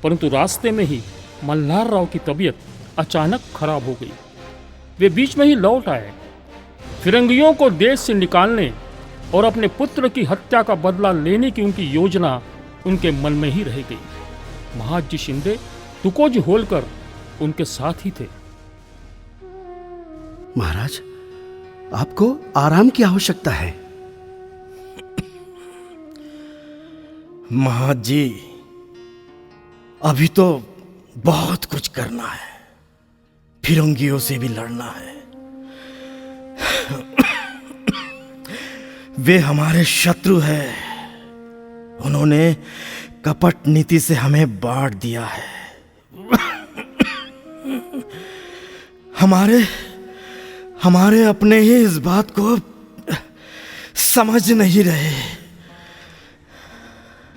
परंतु रास्ते में ही मल्हारराव की तबीयत अचानक खराब हो गई। वे बीच में ही लौट आए। फिरंगियों को देश से निकालने और अपने पुत्र की हत्या का बदला लेने की उनकी योजना उनके मन में ही रह गई। महाजी शिंदे तुकोजी होलकर उनके साथ ही थे। महाराज, आपको आराम की आवश्यकता है। महाजी, अभी तो बहुत कुछ करना है। फिरंगियों से भी लड़ना है। वे हमारे शत्रु हैं। उन्होंने कपट नीति से हमें बांट दिया है। हमारे अपने ही इस बात को समझ नहीं रहे।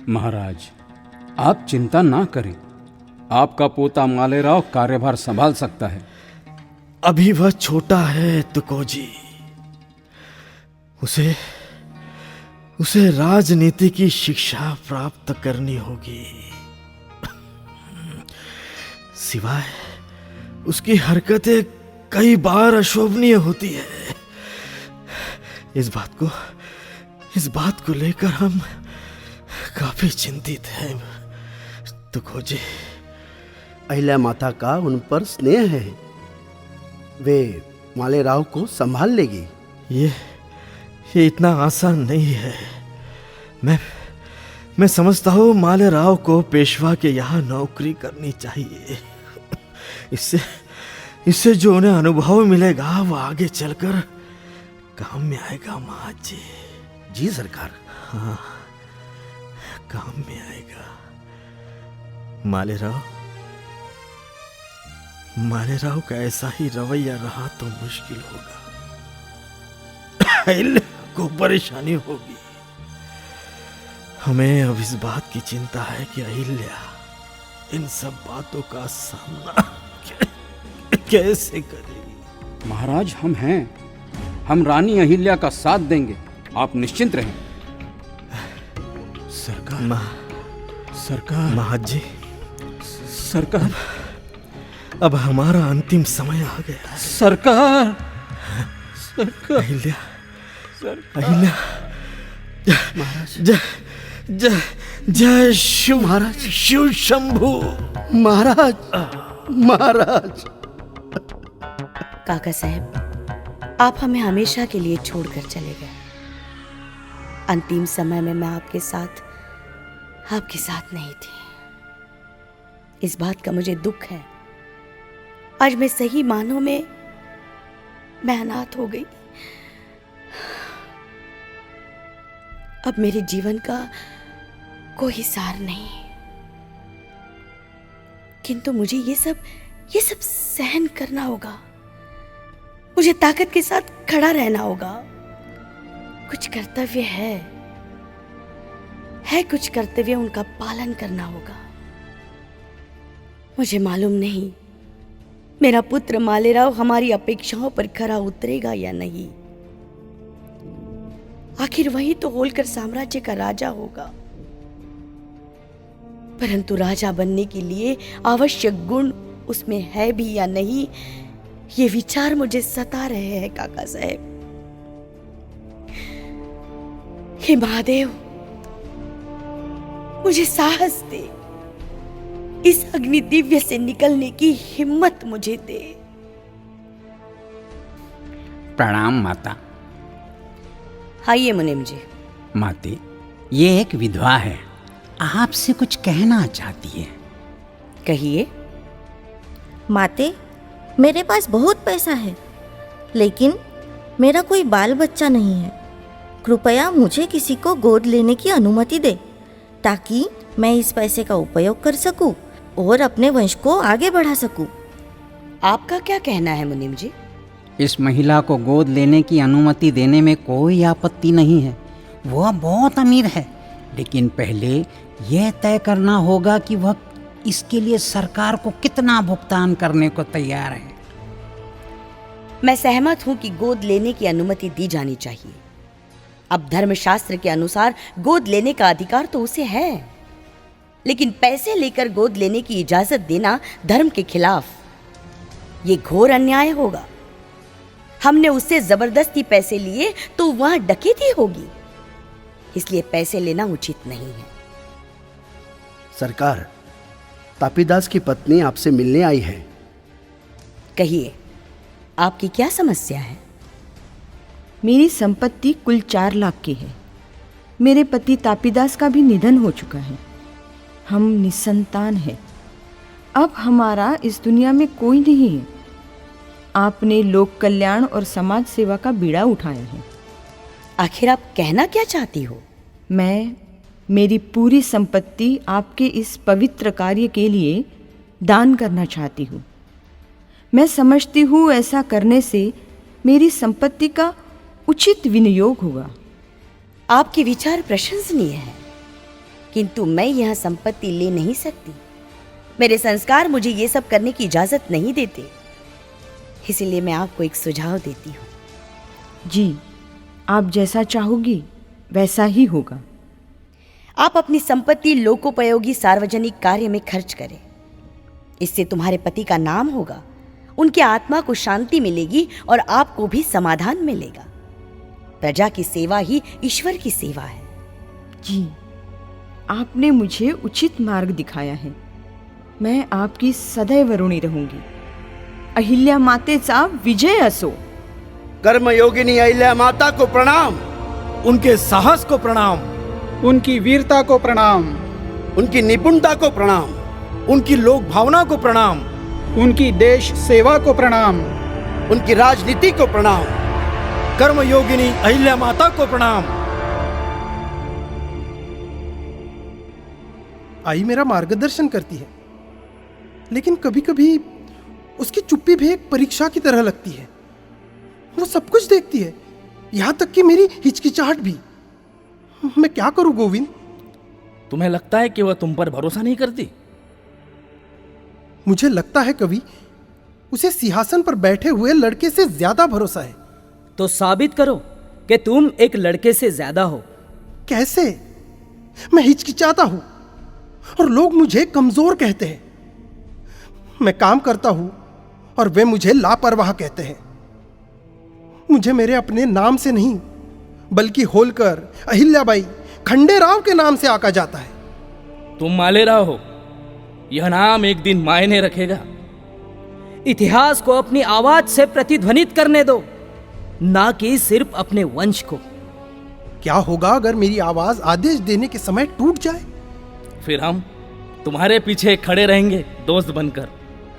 महाराज, आप चिंता ना करें। आपका पोता मालेराव कार्यभार संभाल सकता है। अभी वह छोटा है तुकोजी। उसे राजनीति की शिक्षा प्राप्त करनी होगी। सिवाय उसकी हरकतें कई बार अशोभनीय होती है। इस बात को लेकर हम काफी चिंतित हैं तुकोजी। अहिल्या माता का उन पर स्नेह है। वे मालेराव को संभाल लेगी। ये इतना आसान नहीं है। मैं समझता हूँ मालेराव को पेशवा के यहाँ नौकरी करनी चाहिए। इससे जो उन्हें अनुभव मिलेगा वो आगे चलकर काम में आएगा महाराज जी। जी सरकार। हाँ, काम में आएगा। मालेराव का ऐसा ही रवैया रहा तो मुश्किल होगा, अहिल्या को परेशानी होगी। हमें अब इस बात की चिंता है कि अहिल्या इन सब बातों का सामना कैसे करेगी। महाराज हम हैं, हम रानी अहिल्या का साथ देंगे, आप निश्चिंत रहें। सरकार महाराज जी, सरकार अब हमारा अंतिम समय आ गया है। सरकार अहिल्या महाराज जय शिव महाराज, शिव शंभू महाराज। महाराज काका साहब, आप हमें हमेशा के लिए छोड़कर चले गए। अंतिम समय में मैं आपके साथ नहीं थी। इस बात का मुझे दुख है। आज मैं सही मानों में मैं अनाथ हो गई। अब मेरे जीवन का कोई सार नहीं, किंतु मुझे ये सब सहन करना होगा। मुझे ताकत के साथ खड़ा रहना होगा। कुछ कर्तव्य है कुछ कर्तव्य, उनका पालन करना होगा। मुझे मालूम नहीं मेरा पुत्र मालेराव हमारी अपेक्षाओं पर खरा उतरेगा या नहीं। आखिर वही तो होलकर साम्राज्य का राजा होगा, परंतु राजा बनने के लिए आवश्यक गुण उसमें है भी या नहीं, ये विचार मुझे सता रहे हैं काका साहब। हे महादेव, मुझे साहस दे, इस अग्नि दिव्य से निकलने की हिम्मत मुझे दे। प्रणाम माता। आइए मुनिम जी। माते, ये एक विधवा है, आपसे कुछ कहना चाहती है। कहिए। माते, मेरे पास बहुत पैसा है, लेकिन मेरा कोई बाल बच्चा नहीं है। कृपया मुझे किसी को गोद लेने की अनुमति दे, ताकि मैं इस पैसे का उपयोग कर सकूं और अपने वंश को आगे बढ़ा सकूं। आपका क्या कहना है मुनिम जी? इस महिला को गोद लेने की अनुमति देने में कोई आपत्ति नहीं है। वह बहुत अमीर है, लेकिन पहले यह तय करना होगा कि वह इसके लिए सरकार को कितना भुगतान करने को तैयार है। मैं सहमत हूं कि गोद लेने की अनुमति दी जानी चाहिए। अब धर्मशास्त्र के अनुसार गोद लेने का अधिकार तो उसे है, लेकिन पैसे लेकर गोद लेने की इजाजत देना धर्म के खिलाफ, ये घोर अन्याय होगा। हमने उससे जबरदस्ती पैसे लिए तो वहां डकैती होगी, इसलिए पैसे लेना उचित नहीं है। सरकार, तापीदास की पत्नी आपसे मिलने आई है। कहिए, आपकी क्या समस्या है? मेरी संपत्ति कुल 4 लाख की है। मेरे पति तापीदास का भी निधन हो चुका है। हम निसंतान हैं। अब हमारा इस दुनिया में कोई नहीं है। आपने लोक कल्याण और समाज सेवा का बीड़ा उठाया है। आखिर आप कहना क्या चाहती हो? मैं मेरी पूरी संपत्ति आपके इस पवित्र कार्य के लिए दान करना चाहती हूँ। मैं समझती हूँ ऐसा करने से मेरी संपत्ति का उचित विनियोग होगा। आपके विचार प्रशंसनीय है, किंतु मैं यह संपत्ति ले नहीं सकती। मेरे संस्कार मुझे ये सब करने की इजाजत नहीं देते, इसलिए मैं आपको एक सुझाव देती हूँ। जी, आप जैसा चाहोगी वैसा ही होगा। आप अपनी संपत्ति लोकोपयोगी सार्वजनिक कार्य में खर्च करें। इससे तुम्हारे पति का नाम होगा, उनकी आत्मा को शांति मिलेगी और आपको भी समाधान मिलेगा। प्रजा की सेवा ही ईश्वर की सेवा है। जी, आपने मुझे उचित मार्ग दिखाया है। मैं आपकी सदैव ऋणी रहूंगी। अहिल्या मातेचा विजय असो। कर्मयोगिनी अहिल्या माता को प्रणाम। उनके साहस को प्रणाम, उनकी वीरता को प्रणाम, उनकी निपुणता को प्रणाम, उनकी लोक भावना को प्रणाम, उनकी देश सेवा को प्रणाम, उनकी राजनीति को प्रणाम। कर्मयोगिनी अहिल्या माता को प्रणाम। आई मेरा मार्गदर्शन करती है, लेकिन कभी कभी उसकी चुप्पी भी एक परीक्षा की तरह लगती है। वो सब कुछ देखती है, यहां तक कि मेरी हिचकिचाहट भी। मैं क्या करूं गोविंद? तुम्हें लगता है कि वह तुम पर भरोसा नहीं करती? मुझे लगता है कवि, उसे सिंहासन पर बैठे हुए लड़के से ज्यादा भरोसा है। तो साबित करो कि तुम एक लड़के से ज्यादा हो। कैसे? मैं हिचकिचाता हूं और लोग मुझे कमजोर कहते हैं। मैं काम करता हूं और वे मुझे लापरवाह कहते हैं। मुझे मेरे अपने नाम से नहीं, बल्कि होलकर, अहिल्याबाई, खंडेराव के नाम से आका जाता है। तुम मालेराव हो, यह नाम एक दिन मायने रखेगा। इतिहास को अपनी आवाज से प्रतिध्वनित करने दो, ना कि सिर्फ अपने वंश को। क्या होगा अगर मेरी आवाज आदेश देने के समय टूट जाए? फिर हम तुम्हारे पीछे खड़े रहेंगे दोस्त बनकर,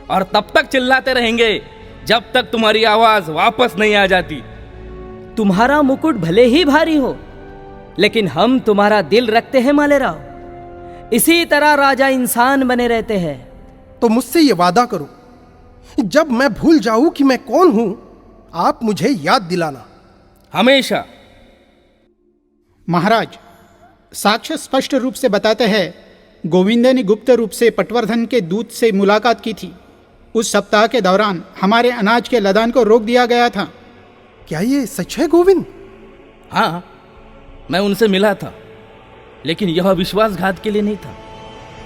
और तब तक चिल्लाते रहेंगे जब तक तुम्हारी आवाज वापस नहीं आ जाती। तुम्हारा मुकुट भले ही भारी हो, लेकिन हम तुम्हारा दिल रखते हैं मालेराव। इसी तरह राजा इंसान बने रहते हैं। तो मुझसे ये वादा करो, जब मैं भूल जाऊं कि मैं कौन हूं, आप मुझे याद दिलाना। हमेशा। महाराज, साक्ष्य स्पष्ट रूप से बताते हैं, गोविंद ने गुप्त रूप से पटवर्धन के दूत से मुलाकात की थी। उस सप्ताह के दौरान हमारे अनाज के लदान को रोक दिया गया था। क्या ये सच है गोविंद? हाँ, मैं उनसे मिला था, लेकिन यह विश्वासघात के लिए नहीं था।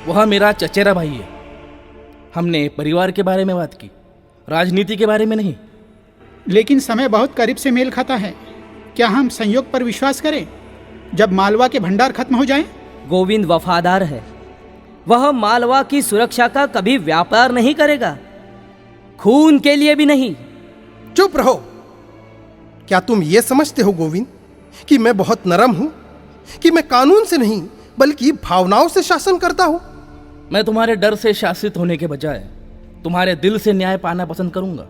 वह मेरा चचेरा भाई है। हमने परिवार के बारे में बात की, राजनीति के बारे में नहीं। लेकिन समय बहुत करीब से मेल खाता है। क्या हम संयोग पर विश्वास करें जब मालवा के भंडार खत्म हो जाएं? गोविंद वफादार है। वह मालवा की सुरक्षा का कभी व्यापार नहीं करेगा, खून के लिए भी नहीं। चुप रहो। क्या तुम ये समझते हो गोविंद कि मैं बहुत नरम हूं, कि मैं कानून से नहीं बल्कि भावनाओं से शासन करता हूं? मैं तुम्हारे डर से शासित होने के बजाय तुम्हारे दिल से न्याय पाना पसंद करूंगा।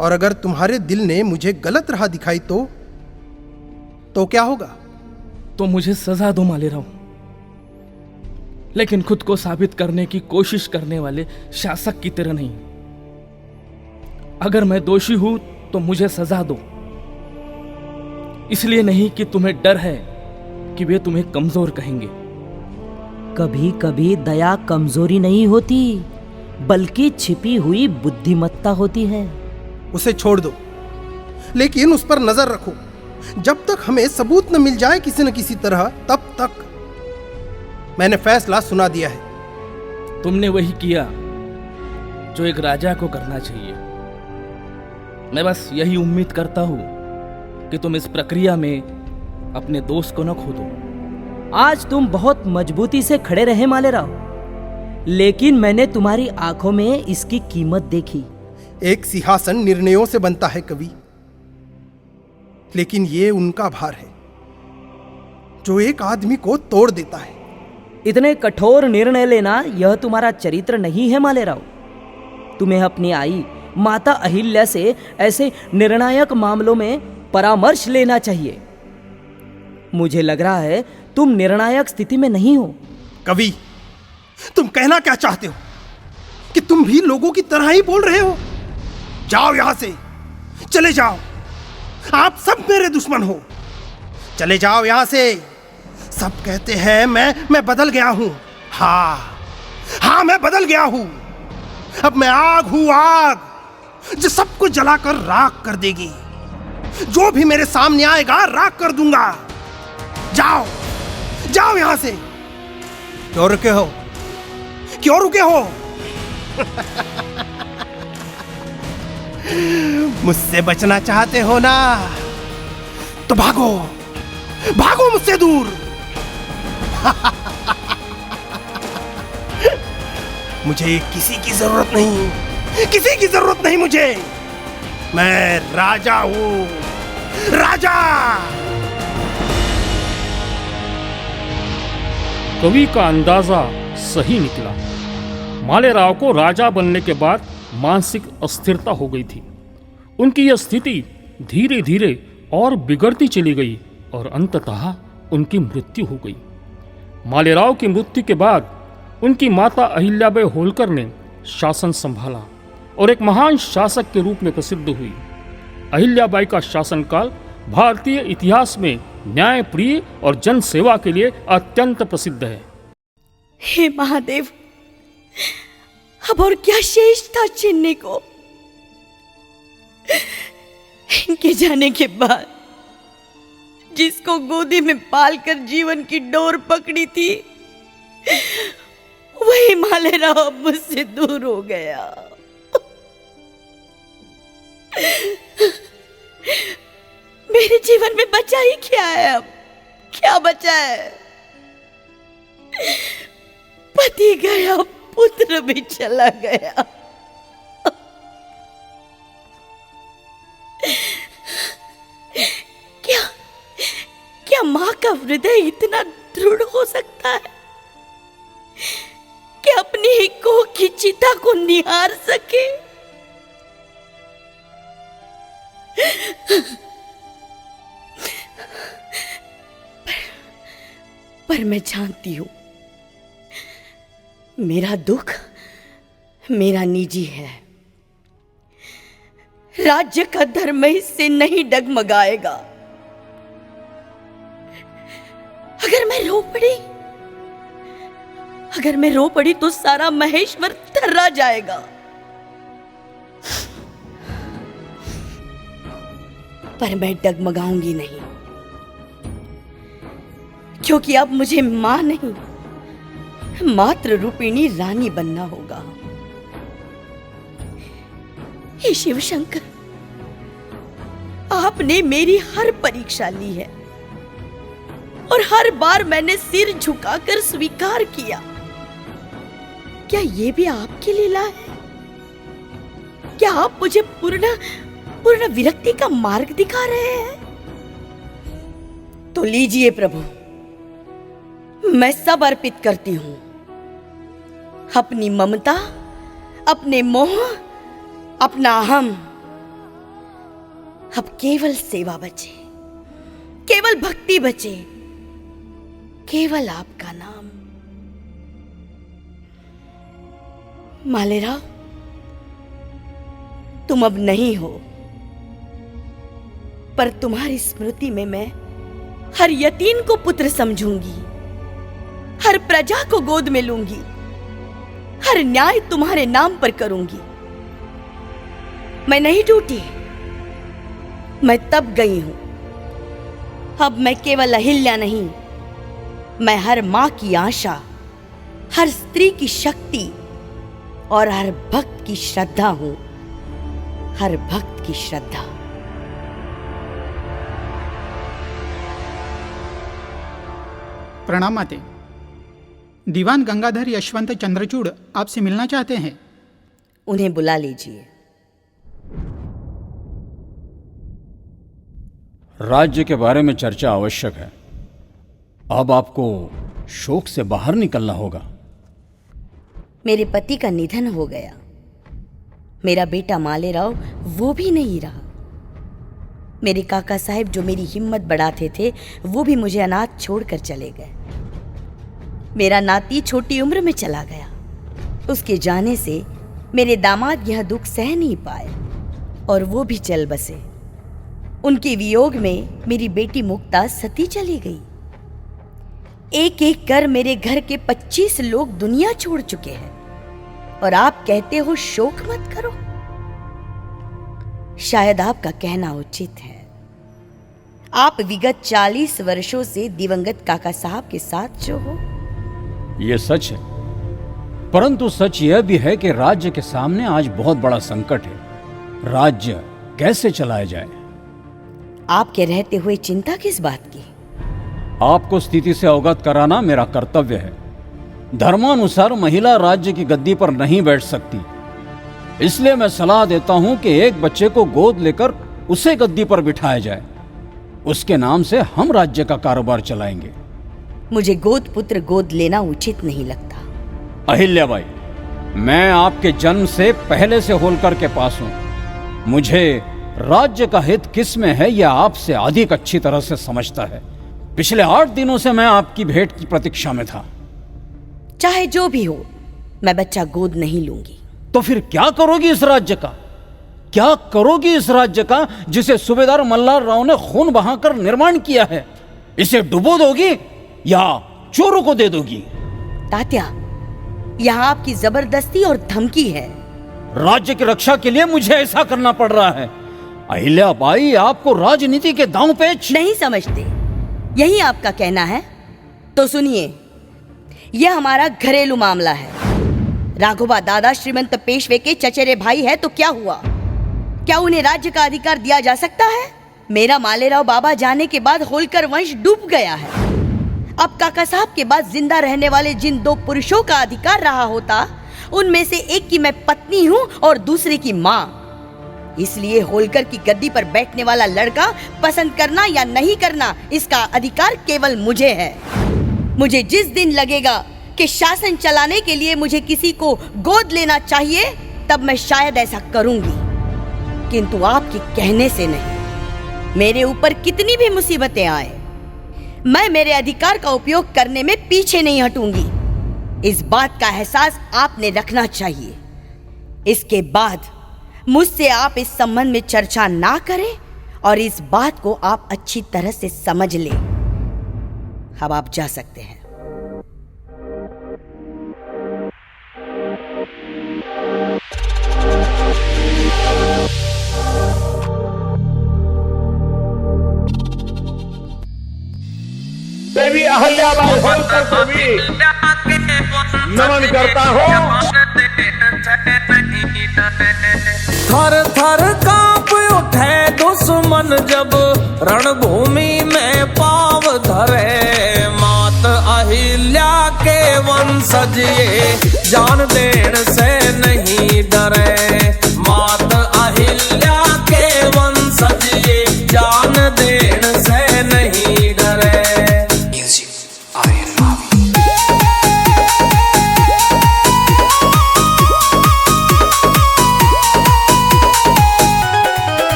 और अगर तुम्हारे दिल ने मुझे गलत राह दिखाई तो क्या होगा? तो मुझे सजा दो मालेराव, लेकिन खुद को साबित करने की कोशिश करने वाले शासक की तरह नहीं। अगर मैं दोषी हूं तो मुझे सजा दो, इसलिए नहीं कि तुम्हें डर है कि वे तुम्हें कमजोर कहेंगे। कभी कभी दया कमजोरी नहीं होती, बल्कि छिपी हुई बुद्धिमत्ता होती है। उसे छोड़ दो, लेकिन उस पर नजर रखो। जब तक हमें सबूत न मिल जाए किसी न किसी तरह, तब तक। मैंने फैसला सुना दिया है। तुमने वही किया जो एक राजा को करना चाहिए। मैं बस यही उम्मीद करता हूं कि तुम इस प्रक्रिया में अपने दोस्त को न खो दो। आज तुम बहुत मजबूती से खड़े रहे मालेराव, लेकिन मैंने तुम्हारी आंखों में इसकी कीमत देखी। एक सिंहासन निर्णयों से बनता है कवि, लेकिन ये उनका भार है जो एक आदमी को तोड़ देता है। इतने कठोर निर्णय लेना यह तुम्हारा चरित्र नहीं है मालेराव। तुम्हें अपनी आई माता अहिल्या से ऐसे निर्णायक मामलों में परामर्श लेना चाहिए। मुझे लग रहा है तुम निर्णायक स्थिति में नहीं हो। कवि, तुम कहना क्या चाहते हो? कि तुम भी लोगों की तरह ही बोल रहे हो? जाओ यहां से, चले जाओ। आप सब मेरे दुश्मन हो। चले जाओ यहां से। सब कहते हैं मैं बदल गया हूं। हाँ, मैं बदल गया हूं। अब मैं आग हूं, आग जो सबको जलाकर राख कर देगी। जो भी मेरे सामने आएगा राख कर दूंगा। जाओ, जाओ यहां से। क्यों रुके हो? क्यों रुके हो? मुझसे बचना चाहते हो ना? तो भागो, भागो मुझसे दूर। मुझे किसी की जरूरत नहीं, किसी की जरूरत नहीं मुझे। मैं राजा हूं, राजा। कवि का अंदाजा सही निकला। मालेराव को राजा बनने के बाद मानसिक अस्थिरता हो गई थी। उनकी यह स्थिति धीरे धीरे और बिगड़ती चली गई और अंततः उनकी मृत्यु हो गई। मालेराव की मृत्यु के बाद उनकी माता अहिल्याबाई होलकर ने शासन संभाला और एक महान शासक के रूप में प्रसिद्ध हुई। अहिल्याबाई का शासनकाल भारतीय इतिहास में न्यायप्रिय और जन सेवा के लिए अत्यंत प्रसिद्ध है। हे महादेव, अब और क्या शेष था छीनने को? इनके जाने के बाद जिसको गोदी में पालकर जीवन की डोर पकड़ी थी, वही मालेराव अब मुझसे दूर हो गया। मेरे जीवन में बचा ही क्या है? अब क्या बचा है? पति गया, पुत्र भी चला गया। क्या मां का हृदय इतना दृढ़ हो सकता है कि अपनी ही कोख की चिता को निहार सके? पर मैं जानती हूं, मेरा दुख मेरा निजी है। राज्य का धर्म इससे नहीं डगमगाएगा। अगर मैं रो पड़ी तो सारा महेश्वर थर्रा जाएगा। पर मैं डगमगाऊंगी नहीं, क्योंकि अब मुझे मां नहीं, मातृ रूपिणी रानी बनना होगा। हे शिव शंकर, आपने मेरी हर परीक्षा ली है और हर बार मैंने सिर झुकाकर स्वीकार किया। क्या ये भी आपकी लीला है? क्या आप मुझे पूर्ण विरक्ति का मार्ग दिखा रहे हैं? तो लीजिए प्रभु, मैं सब अर्पित करती हूं। अपनी ममता, अपने मोह, अपना अहम। अब केवल सेवा बचे, केवल भक्ति बचे, केवल आपका नाम। मालेराव, तुम अब नहीं हो, पर तुम्हारी स्मृति में मैं हर यतीम को पुत्र समझूंगी, हर प्रजा को गोद में लूंगी, हर न्याय तुम्हारे नाम पर करूंगी। मैं नहीं टूटी, मैं तब गई हूं। अब मैं केवल अहिल्या नहीं, मैं हर मां की आशा, हर स्त्री की शक्ति और हर भक्त की श्रद्धा हूं। हर भक्त की श्रद्धा। प्रणाम माते। दीवान गंगाधर यशवंत चंद्रचूड़ आपसे मिलना चाहते हैं। उन्हें बुला लीजिए। राज्य के बारे में चर्चा आवश्यक है। अब आपको शोक से बाहर निकलना होगा। मेरे पति का निधन हो गया। मेरा बेटा मालेराव वो भी नहीं रहा। मेरे काका साहब जो मेरी हिम्मत बढ़ाते थे, वो भी मुझे अनाथ छोड़कर चले गए। मेरा नाती छोटी उम्र में चला गया। उसके जाने से मेरे दामाद यह दुख सह नहीं पाए और वो भी चल बसे। उनके वियोग में मेरी बेटी मुक्ता सती चली गई। एक एक कर मेरे घर के 25 लोग दुनिया छोड़ चुके हैं और आप कहते हो शोक मत करो। शायद आपका कहना उचित है। आप विगत 40 वर्षों से दिवंगत काका साहब के साथ जो हो। यह सच है, परंतु सच यह भी है कि राज्य के सामने आज बहुत बड़ा संकट है। राज्य कैसे चलाया जाए? आपके रहते हुए चिंता किस बात की? आपको स्थिति से अवगत कराना मेरा कर्तव्य है। धर्मानुसार महिला राज्य की गद्दी पर नहीं बैठ सकती। इसलिए मैं सलाह देता हूं कि एक बच्चे को गोद लेकर उसे गद्दी पर बिठाया जाए। उसके नाम से हम राज्य का कारोबार चलाएंगे। मुझे गोद पुत्र गोद लेना उचित नहीं लगता। अहिल्याबाई, मैं आपके जन्म से पहले से होलकर के पास हूं। मुझे राज्य का हित किस में है यह आपसे अधिक अच्छी तरह से समझता है। पिछले 8 दिनों से मैं आपकी भेंट की प्रतीक्षा में था। चाहे जो भी हो, मैं बच्चा गोद नहीं लूंगी। तो फिर क्या करोगी इस राज्य का? क्या करोगी इस राज्य का जिसे सूबेदार मल्हार राव ने खून बहाकर निर्माण किया है? इसे डुबो दोगी या चोरों को दे दोगी? तात्या, यहाँ आपकी जबरदस्ती और धमकी है। राज्य की रक्षा के लिए मुझे ऐसा करना पड़ रहा है। अहिल्याबाई, आपको राजनीति के दांव पेच नहीं समझते, यही आपका कहना है? तो सुनिए, यह हमारा घरेलू मामला है। राघोबा दादा श्रीमंत पेशवे के चचेरे भाई है तो क्या हुआ? क्या उन्हें राज्य का अधिकार दिया जा सकता है? मेरा मालेराव बाबा जाने के बाद होलकर वंश डूब गया है। अब काका साहब के बाद जिंदा रहने वाले जिन 2 पुरुषों का अधिकार रहा होता, उनमें से एक की मैं पत्नी हूँ और दूसरे की माँ। इसलिए होलकर की गद्दी पर बैठने वाला लड़का पसंद करना या नहीं करना, इसका अधिकार केवल मुझे है। मुझे जिस दिन लगेगा कि शासन चलाने के लिए मुझे किसी को गोद लेना चाहिए, तब मैं शायद ऐसा करूंगी, किंतु आपके कहने से नहीं। मेरे ऊपर कितनी भी मुसीबतें आए, मैं मेरे अधिकार का उपयोग करने में पीछे नहीं हटूंगी। इस बात का एहसास आपने रखना चाहिए। इसके बाद मुझसे आप इस संबंध में चर्चा ना करें और इस बात को आप अच्छी तरह से समझ लें। अब आप जा सकते हैं। देवी अहिल्याबाई होलकर को भी नमन करता हूँ। थर थर कांप उठे दुश्मन जब रणभूमि में पांव धरे। मात अहिल्या के वंशज ये जान देण से नहीं डरे। मात अहिल्या के वंशज ये जान देण से नहीं डरे।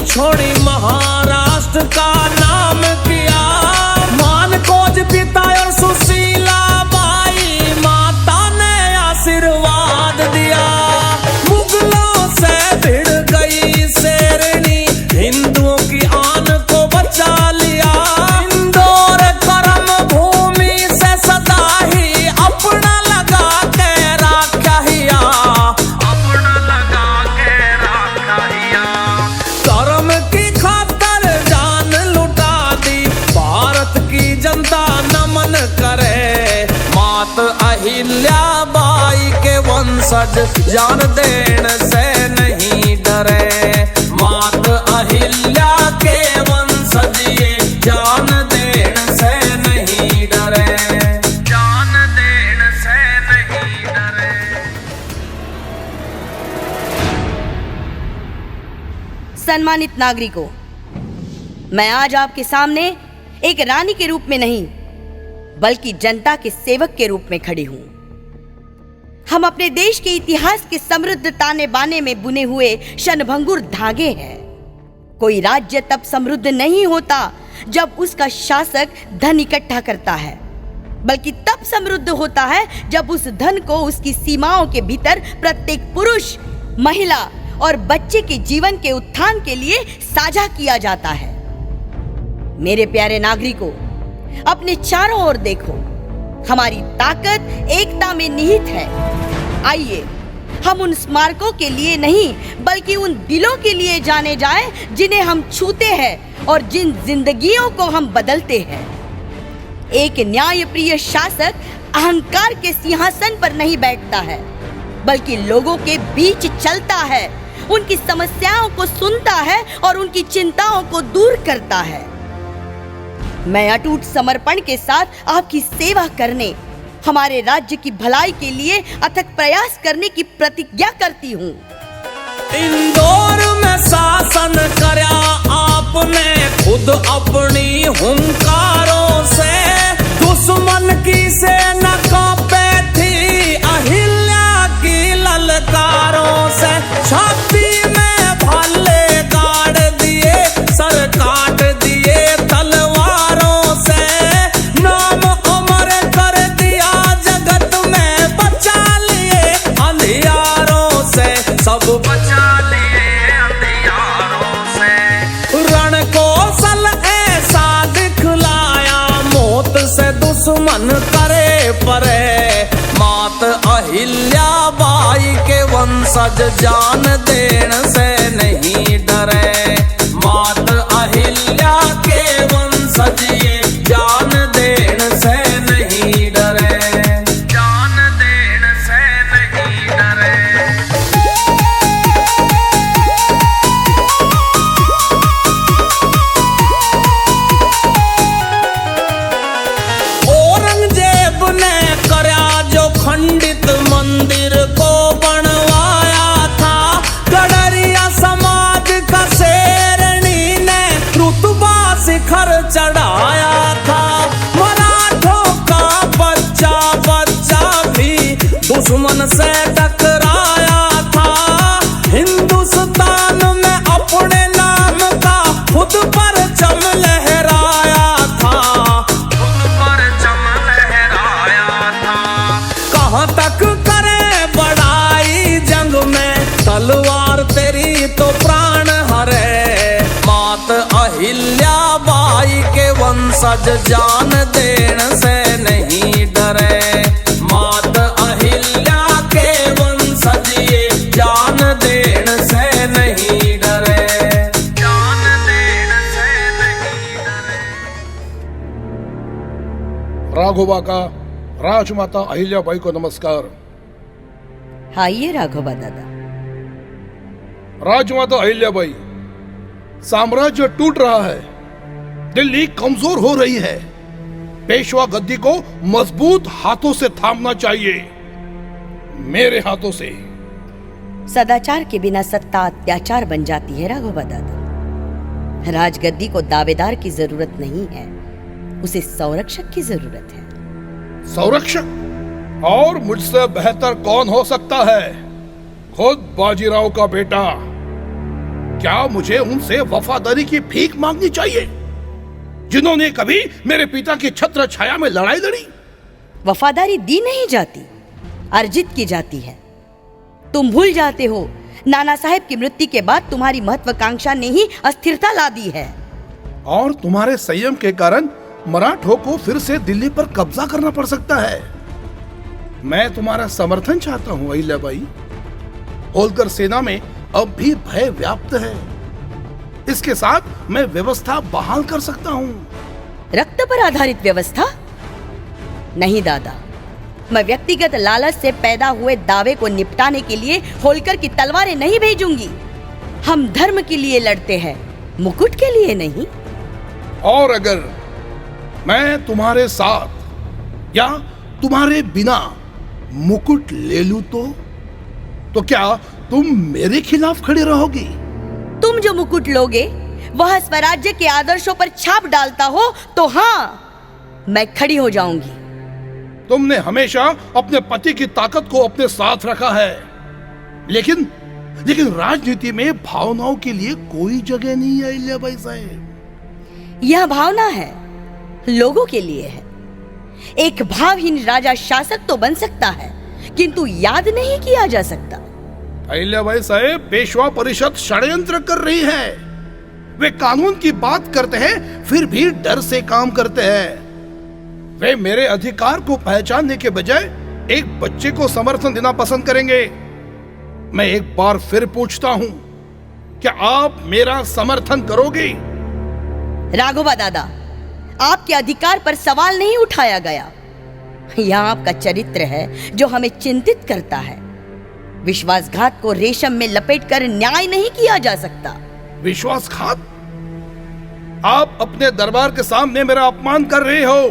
छोड़ी महाराष्ट्र का नाम किया। मानकोज पिता और सुशीला बाई माता ने आशीर्वाद दिया। मुगलों से भिड़ गई शेरनी, हिंदुओं की आन को बचा लिया। इंदौर कर्म भूमि से सदा ही अपना लगा के रखा हिया। अपना लगा के रखा हिया। कर्म की खातर जान लुटा दी, भारत की जनता नमन करे। मात अहिल्याबाई के वंशज जान देण से नहीं डरे। मात अहिल्या के वंशज ये जान देण से नहीं डरे। जान देण से नहीं डरे। सम्मानित नागरिकों, मैं आज आपके सामने एक रानी के रूप में नहीं, बल्कि जनता के सेवक के रूप में खड़ी हूं। हम अपने देश के इतिहास के समृद्ध ताने बाने में बुने हुए क्षणभंगुर धागे हैं। कोई राज्य तब समृद्ध नहीं होता जब उसका शासक धन इकट्ठा करता है, बल्कि तब समृद्ध होता है जब उस धन को उसकी सीमाओं के भीतर प्रत्येक पुरुष, महिला और बच्चे के जीवन के उत्थान के लिए साझा किया जाता है। मेरे प्यारे नागरिकों, अपने चारों ओर देखो, हमारी ताकत एकता में निहित है। आइए हम उन स्मारकों के लिए नहीं, बल्कि उन दिलों के लिए जाने जाएं जिन्हें हम छूते हैं और जिन जिंदगियों को हम बदलते हैं। एक न्यायप्रिय शासक अहंकार के सिंहासन पर नहीं बैठता है, बल्कि लोगों के बीच चलता है, उनकी समस्याओं को सुनता है और उनकी चिंताओं को दूर करता है। मैं अटूट समर्पण के साथ आपकी सेवा करने, हमारे राज्य की भलाई के लिए अथक प्रयास करने की प्रतिज्ञा करती हूँ। इंदौर में शासन करया आपने खुद अपनी हुंकारों से, दुश्मन की सेना कांपे थी अहिल्या की ललकारों से। छाती में भाले गाड़ दिए, सर काट दिए तलवारों से, नाम अमर कर दिया जगत में, बचा लिए अंधियारों से, सब बचा लिए अंधियारों से। रण कौशल ऐसा दिखलाया, मौत से दुश्मन करे परे, मात अहिल्या बाई के वंशज जान देन से नहीं डरे। मात अहिल्या के वंशज ये जान देन से नहीं डरे, जान देन से नहीं डरे। औरंगजेब ने करया जो खंडित मंदिर को बनवाया था, गडरिया समाज का शेरनी ने रुतबा शिखर चढ़ाया था। मराठों का बच्चा बच्चा भी दुश्मन से टकराया था, हिंदुस्तान में अपने नाम का खुद परचम लहराया था, खुद परचम लहराया था। कहाँ तक करे बढ़ाई जंग में, तलवार तेरी तो प्राण हरे। मात अहिल्या बाई के वंशज जान देन से नहीं डरे। मात अहिल्या के वंशज ये जान देन से नहीं डरे, जान देन से नहीं डरे। राघोबा का राजमाता अहिल्याबाई को नमस्कार। आइए राघोबा दादा। राजमाता अहिल्याबाई, साम्राज्य टूट रहा है, दिल्ली कमजोर हो रही है, पेशवा गद्दी को मजबूत हाथों से थामना चाहिए, मेरे हाथों से। सदाचार के बिना सत्ता अत्याचार बन जाती है राघोबा दादा। राजगद्दी को दावेदार की जरूरत नहीं है, उसे संरक्षक की जरूरत है। संरक्षक? और मुझसे बेहतर कौन हो सकता है? खुद बाजीराव का बेटा। क्या मुझे उनसे वफादारी की भीख मांगनी चाहिए, जिन्होंने कभी मेरे पिता की छत्र छाया में लड़ाई लड़ी? वफादारी दी नहीं जाती, अर्जित की जाती है। तुम भूल जाते हो, नाना साहेब की मृत्यु के बाद तुम्हारी महत्वाकांक्षा ने ही अस्थिरता ला दी है। और तुम्हारे संयम के कारण मराठों को फिर से दिल्ली पर कब्जा करना पड़ सकता है। मैं तुम्हारा समर्थन चाहता हूँ अहिल्याबाई। होलकर सेना में अब भी भय व्याप्त है, इसके साथ मैं व्यवस्था बहाल कर सकता हूँ। रक्त पर आधारित व्यवस्था? नहीं दादा, मैं व्यक्तिगत लालच से पैदा हुए दावे को निपटाने के लिए होलकर की तलवारें नहीं भेजूंगी। हम धर्म के लिए लड़ते हैं, मुकुट के लिए नहीं। और अगर मैं तुम्हारे साथ या तुम्हारे बिना मुकुट ले लूं तो क्या तुम मेरे खिलाफ खड़े रहोगी? तुम जो मुकुट लोगे वह स्वराज्य के आदर्शों पर छाप डालता हो तो हाँ, मैं खड़ी हो जाऊंगी। तुमने हमेशा अपने पति की ताकत को अपने साथ रखा है, लेकिन राजनीति में भावनाओं के लिए कोई जगह नहीं है अहिल्याबाई साहब। यह भावना है, लोगों के लिए है। एक भावहीन राजा शासक तो बन सकता है, किंतु याद नहीं किया जा सकता। अहिल्याबाई साहब, पेशवा परिषद षड्यंत्र कर रही है। वे कानून की बात करते हैं, फिर भी डर से काम करते हैं। वे मेरे अधिकार को पहचानने के बजाय एक बच्चे को समर्थन देना पसंद करेंगे। मैं एक बार फिर पूछता हूँ, क्या आप मेरा समर्थन करोगे? राघोबा दादा, आपके अधिकार पर सवाल नहीं उठाया गया। यह आपका चरित्र है जो हमें चिंतित करता है। विश्वासघात को रेशम में लपेटकर न्याय नहीं किया जा सकता। विश्वासघात? आप अपने दरबार के सामने मेरा अपमान कर रहे हो।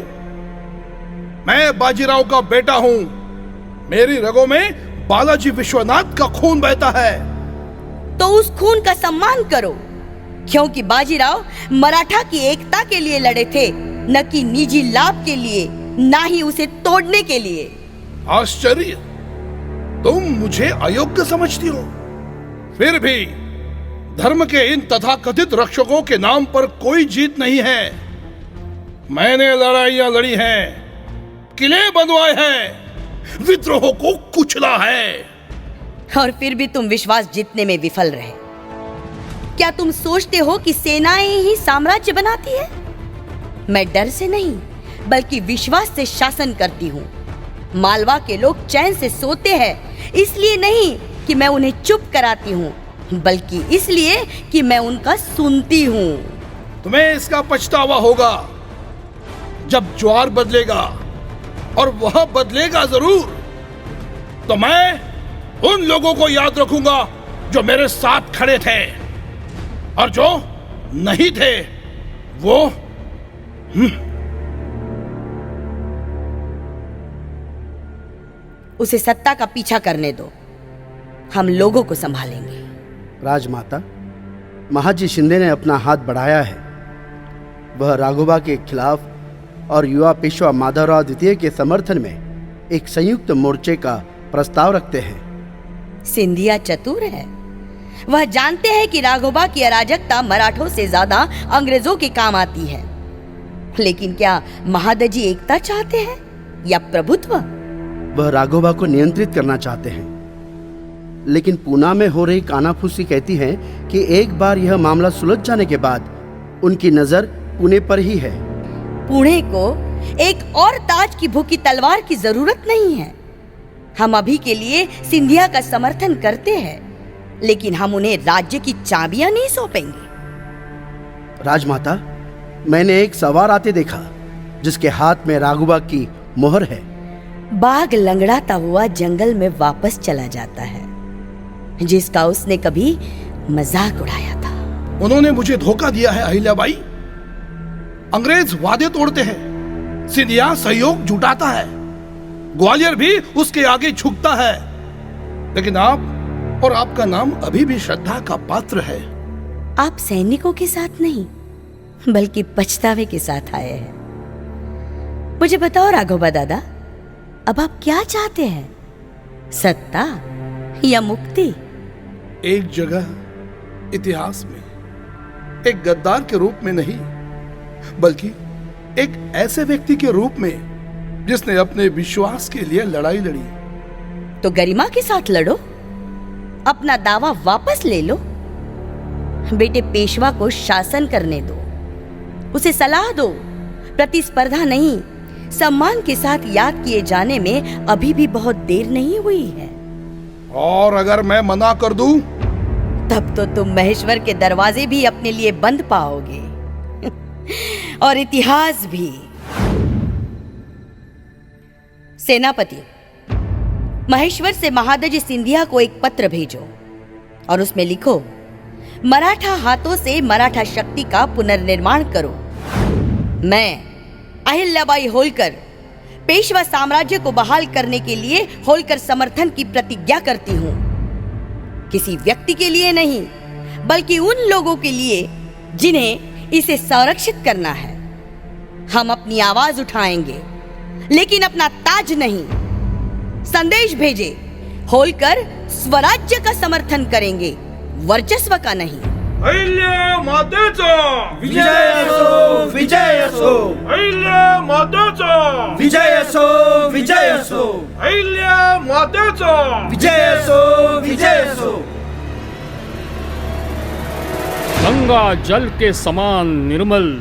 मैं बाजीराव का बेटा हूं। मेरी रगों में बालाजी विश्वनाथ का खून बहता है। तो उस खून का सम्मान करो, क्योंकि बाजीराव मराठा की एकता के लिए लड़े थे, न कि निजी लाभ के लिए, ना ही उसे तोड़ने के लिए। आश्चर्य, तुम मुझे अयोग्य समझती हो। फिर भी धर्म के इन तथाकथित रक्षकों के नाम पर कोई जीत नहीं है। मैंने लड़ाइयां लड़ी हैं, किले बनवाए हैं, विद्रोहों को कुचला है, और फिर भी तुम विश्वास जीतने में विफल रहे। क्या तुम सोचते हो कि सेनाएं ही साम्राज्य बनाती है? मैं डर से नहीं, बल्कि विश्वास से शासन करती हूँ। मालवा के लोग चैन से सोते हैं, इसलिए नहीं कि मैं उन्हें चुप कराती हूँ, बल्कि इसलिए कि मैं उनका सुनती हूँ। तुम्हें इसका पछतावा होगा जब ज्वार बदलेगा, और वह बदलेगा जरूर। तो मैं उन लोगों को याद रखूंगा जो मेरे साथ खड़े थे, और जो नहीं थे वो उसे सत्ता का पीछा करने दो, हम लोगों को संभालेंगे। राजमाता, महाजी शिंदे ने अपना हाथ बढ़ाया है। वह राघोबा के खिलाफ और युवा पेशवा माधवराव द्वितीय के समर्थन में एक संयुक्त मोर्चे का प्रस्ताव रखते हैं। सिंधिया चतुर है। वह जानते हैं कि राघोबा की अराजकता मराठों से ज्यादा अंग्रेजों के काम आती है। लेकिन क्या महादजी एकता चाहते हैं या प्रभुत्व? वह राघोबा को नियंत्रित करना चाहते हैं, लेकिन पूना में हो रही कानाफूसी कहती है कि एक बार यह मामला सुलझ जाने के बाद उनकी नजर पुणे पर ही है। पुणे को एक और ताज की भूखी तलवार की जरूरत नहीं है। हम अभी के लिए सिंधिया का समर्थन करते हैं, लेकिन हम उन्हें राज्य की चाबियां नहीं सौंपेंगे। राजमाता, मैंने एक सवार आते देखा जिसके हाथ में राघोबा की मोहर है। बाघ लंगड़ाता हुआ जंगल में वापस चला जाता है, जिसका उसने कभी मजाक उड़ाया था। उन्होंने मुझे धोखा दिया है अहिल्याबाई। अंग्रेज वादे तोड़ते हैं, सिंधिया सहयोग जुटाता है, ग्वालियर भी उसके आगे झुकता है, लेकिन आप और आपका नाम अभी भी श्रद्धा का पात्र है। आप सैनिकों के साथ नहीं, बल्कि पछतावे के साथ आए हैं। मुझे बताओ राघोबा दादा, अब आप क्या चाहते हैं, सत्ता या मुक्ति? एक जगह इतिहास में एक गद्दार के रूप में नहीं, बल्कि एक ऐसे व्यक्ति के रूप में जिसने अपने विश्वास के लिए लड़ाई लड़ी। तो गरिमा के साथ लड़ो, अपना दावा वापस ले लो। बेटे पेशवा को शासन करने दो, उसे सलाह दो, प्रतिस्पर्धा नहीं, सम्मान के साथ याद किए जाने में अभी भी बहुत देर नहीं हुई है। और अगर मैं मना कर दूं, तब तो तुम महेश्वर के दरवाजे भी अपने लिए बंद पाओगे और इतिहास भी। सेनापति, महेश्वर से महादजी सिंधिया को एक पत्र भेजो और उसमें लिखो, मराठा हाथों से मराठा शक्ति का पुनर्निर्माण करो। मैं अहिल्याबाई होलकर पेशवा साम्राज्य को बहाल करने के लिए होलकर समर्थन की प्रतिज्ञा करती हूँ। किसी व्यक्ति के लिए नहीं, बल्कि उन लोगों के लिए जिन्हें इसे संरक्षित करना है। हम अपनी आवाज उठाएंगे, लेकिन अपना ताज नहीं। संदेश भेजे, होलकर स्वराज्य का समर्थन करेंगे, वर्चस्व का नहीं। अहिल्या मातेचा विजय असो, विजय असो। अहिल्या मातेचा विजय असो, विजय असो। अहिल्या मातेचा विजय असो, विजय असो। गंगा जल के समान निर्मल,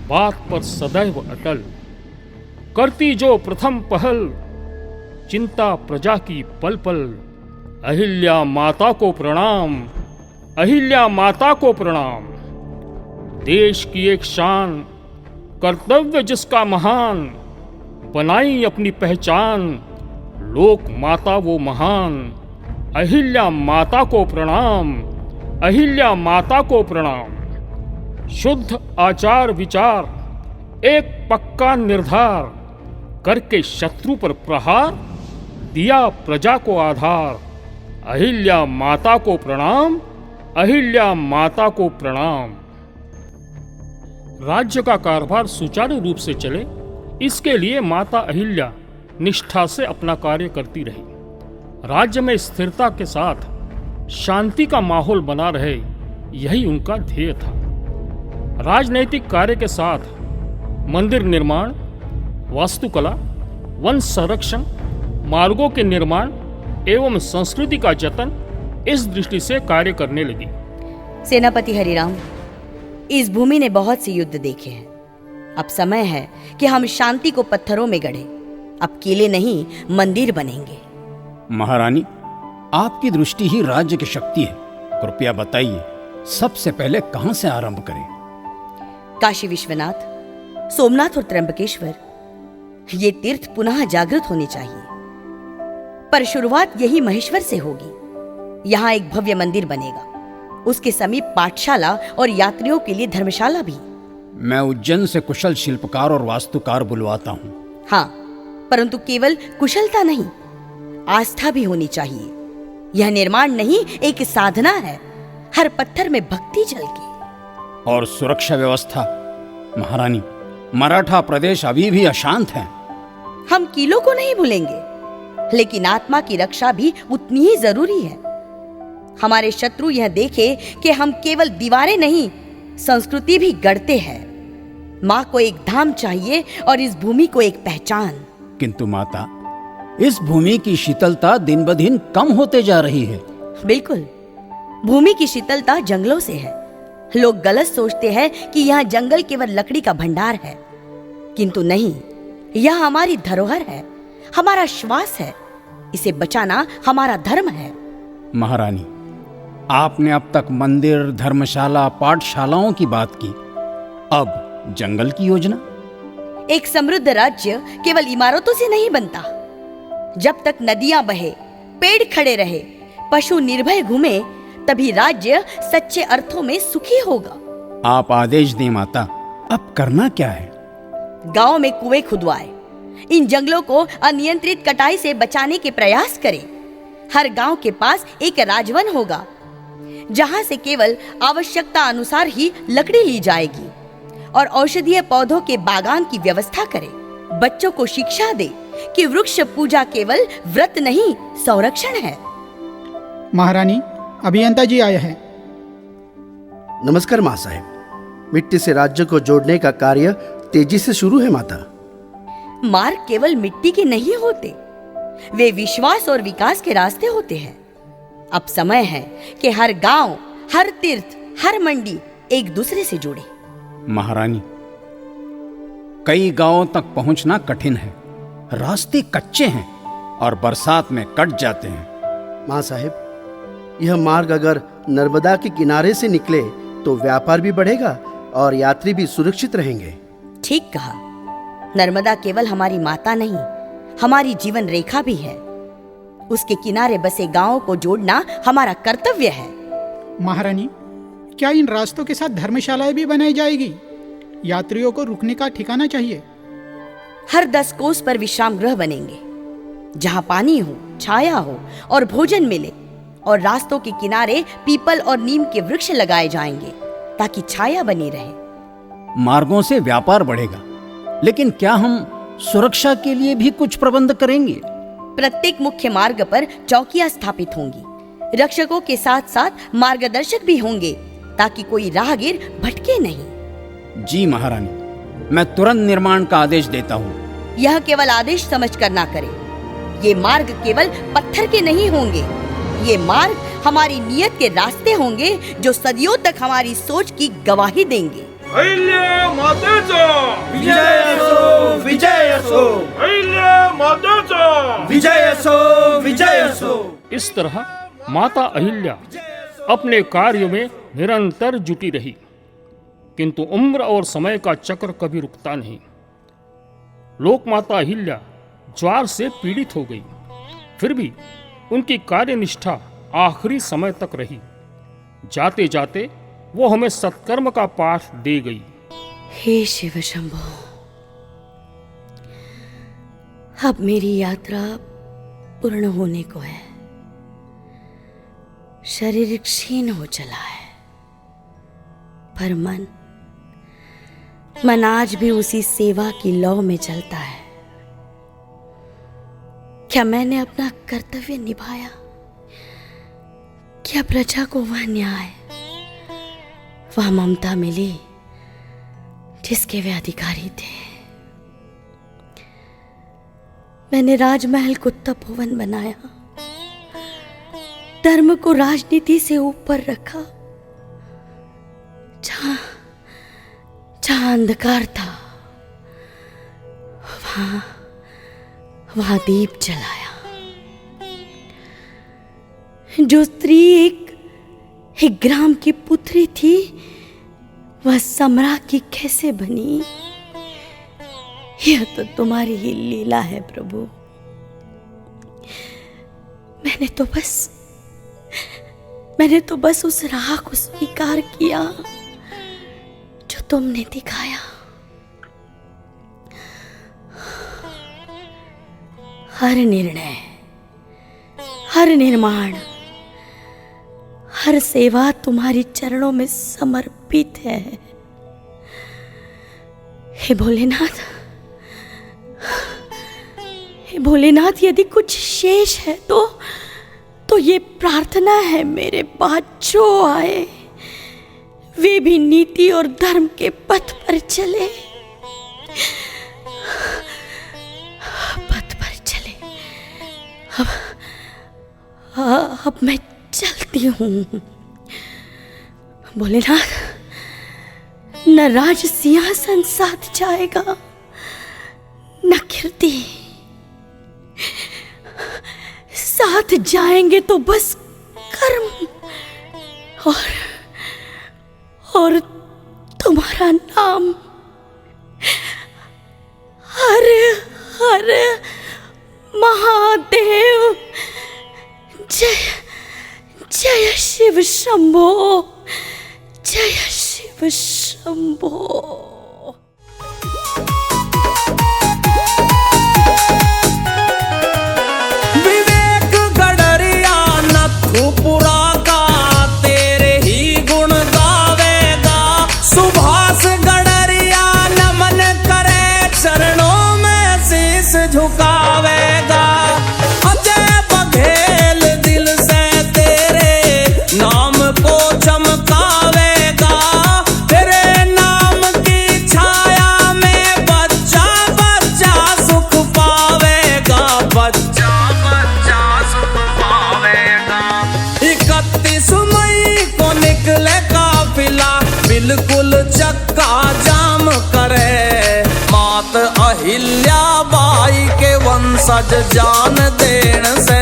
बात पर सदैव अटल, करती जो प्रथम पहल, चिंता प्रजा की पल पल। अहिल्या माता को प्रणाम, अहिल्या माता को प्रणाम। देश की एक शान, कर्तव्य जिसका महान, बनाई अपनी पहचान, लोक माता वो महान। अहिल्या माता को प्रणाम, अहिल्या माता को प्रणाम। शुद्ध आचार विचार, एक पक्का निर्धार, करके शत्रु पर प्रहार, दिया प्रजा को आधार। अहिल्या माता को प्रणाम, अहिल्या माता को प्रणाम। राज्य का कारोबार सुचारू रूप से चले, इसके लिए माता अहिल्या निष्ठा से अपना कार्य करती रही। राज्य में स्थिरता के साथ शांति का माहौल बना रहे, यही उनका ध्येय था। राजनैतिक कार्य के साथ मंदिर निर्माण, वास्तुकला, वन संरक्षण, मार्गों के निर्माण एवं संस्कृति का जतन इस दृष्टि से कार्य करने लगी। सेनापति हरिराम, इस भूमि ने बहुत से युद्ध देखे हैं। अब समय है कि हम शांति को पत्थरों में गढ़े। अब किले नहीं, मंदिर बनेंगे। महारानी, आपकी दृष्टि ही राज्य की शक्ति है। कृपया बताइए, सबसे पहले कहां से आरंभ करें? काशी विश्वनाथ, सोमनाथ और त्र्यंबकेश्वर, ये तीर्थ पुनः जागृत होने चाहिए। पर शुरुआत यही महेश्वर से होगी। यहाँ एक भव्य मंदिर बनेगा, उसके समीप पाठशाला और यात्रियों के लिए धर्मशाला भी। मैं उज्जैन से कुशल शिल्पकार और वास्तुकार बुलवाता हूँ। हाँ, परंतु केवल कुशलता नहीं, आस्था भी होनी चाहिए। यह निर्माण नहीं, एक साधना है। हर पत्थर में भक्ति झलके। और सुरक्षा व्यवस्था? महारानी, मराठा प्रदेश अभी भी अशांत है। हम किलों को नहीं भूलेंगे, लेकिन आत्मा की रक्षा भी उतनी ही जरूरी है। हमारे शत्रु यह देखे कि हम केवल दीवारें नहीं, संस्कृति भी गढ़ते हैं। माँ को एक धाम चाहिए और इस भूमि को एक पहचान। किंतु माता, इस भूमि की शीतलता दिन ब दिन कम होते जा रही है। बिल्कुल, भूमि की शीतलता जंगलों से है। लोग गलत सोचते हैं कि यहाँ जंगल केवल लकड़ी का भंडार है, किंतु नहीं, यह हमारी धरोहर है, हमारा श्वास है। इसे बचाना हमारा धर्म है। महारानी, आपने अब तक मंदिर, धर्मशाला, पाठशालाओं की बात की, अब जंगल की योजना? एक समृद्ध राज्य केवल इमारतों से नहीं बनता। जब तक नदियां बहे, पेड़ खड़े रहे, पशु निर्भय घूमे, तभी राज्य सच्चे अर्थों में सुखी होगा। आप आदेश दें माता, अब करना क्या है? गांव में कुएं खुदवाए, इन जंगलों को अनियंत्रित कटाई से बचाने के प्रयास करें। हर गांव के पास एक राजवन होगा, जहां से केवल आवश्यकता अनुसार ही लकड़ी ली जाएगी, और औषधीय पौधों के बागान की व्यवस्था करें। बच्चों को शिक्षा दे कि वृक्ष पूजा केवल व्रत नहीं, संरक्षण है। महारानी, अभियंता जी आए हैं। नमस्कार माँ साहेब। मिट्टी से राज्य को जोड़ने का कार्य तेजी से शुरू है माता। मार्ग केवल मिट्टी के नहीं होते, वे विश्वास और विकास के रास्ते होते हैं। अब समय है कि हर गांव, हर तीर्थ, हर मंडी एक दूसरे से जुड़े। महारानी, कई गांवों तक पहुंचना कठिन है। रास्ते कच्चे हैं और बरसात में कट जाते हैं। माँ साहेब, यह मार्ग अगर नर्मदा के किनारे से निकले तो व्यापार भी बढ़ेगा और यात्री भी सुरक्षित रहेंगे। ठीक कहा। नर्मदा केवल हमारी माता नहीं, हमारी जीवन रेखा भी है। उसके किनारे बसे गांवों को जोड़ना हमारा कर्तव्य है। महारानी, क्या इन रास्तों के साथ धर्मशालाएं भी बनाई जाएगी? यात्रियों को रुकने का ठिकाना चाहिए। हर 10 कोस पर विश्राम गृह बनेंगे, जहां पानी हो, छाया हो और भोजन मिले। और रास्तों के किनारे पीपल और नीम के वृक्ष लगाए जाएंगे ताकि छाया बनी रहे। मार्गों से व्यापार बढ़ेगा, लेकिन क्या हम सुरक्षा के लिए भी कुछ प्रबंध करेंगे? प्रत्येक मुख्य मार्ग पर चौकियां स्थापित होंगी। रक्षकों के साथ साथ मार्गदर्शक भी होंगे ताकि कोई राहगीर भटके नहीं। जी महारानी, मैं तुरंत निर्माण का आदेश देता हूँ। यह केवल आदेश समझकर ना करें। ये मार्ग केवल पत्थर के नहीं होंगे, ये मार्ग हमारी नियत के रास्ते होंगे जो सदियों तक हमारी सोच की गवाही देंगे। अहिल्या मातेचा विजय असो, विजय असो, अहिल्या मातेचा विजय असो, विजय असो। इस तरह माता अहिल्या अपने कार्य में निरंतर जुटी रही, किंतु उम्र और समय का चक्र कभी रुकता नहीं। लोकमाता अहिल्या ज्वार से पीड़ित हो गई, फिर भी उनकी कार्यनिष्ठा आखिरी समय तक रही। जाते जाते वो हमें सत्कर्म का पाठ दे गई। हे शिव शंभो, अब मेरी यात्रा पूर्ण होने को है। शरीर क्षीण हो चला है, पर मन आज भी उसी सेवा की लौ में चलता है। क्या मैंने अपना कर्तव्य निभाया? क्या प्रजा को वह न्याय, वह ममता मिली जिसके वे अधिकारी थे? मैंने राजमहल को तपोवन बनाया, धर्म को राजनीति से ऊपर रखा। जहां अंधकार था वहां दीप जलाया। जो स्त्री एक ग्राम की पुत्री थी, वह सम्राट की कैसे बनी? यह तो तुम्हारी ही लीला है प्रभु। मैंने तो बस उस राह को स्वीकार किया जो तुमने दिखाया। हर निर्णय, हर निर्माण, हर सेवा तुम्हारी चरणों में समर्पित है। हे भोलेनाथ, यदि कुछ शेष है तो ये प्रार्थना है, मेरे बाद जो आए वे भी नीति और धर्म के पथ पर चले। अब मैं चलती हूँ। भोलेनाथ, न राज सिंहासन साथ जाएगा, न कीर्ति। साथ जाएंगे तो बस कर्म और तुम्हारा नाम। हर हर महादेव, जय जय शिव शंभो, जय शिव शंभो। विवेक गडरिया नथुपुरा का तेरे ही गुण गावेगा। सुभाष गडरिया नमन करे, चरणों में शीश झुकावेगा। अजय बघेल दिल से तेरे नाम को चमकावेगा। तेरे नाम की छाया में बच्चा बच्चा सुख पावेगा, बच्चा बच्चा सुख पावेगा। 31 मई को निकले काफिला, बिल्कुल चक्का जाम करे। मात अहिल्या बाई के वंशज जान देन से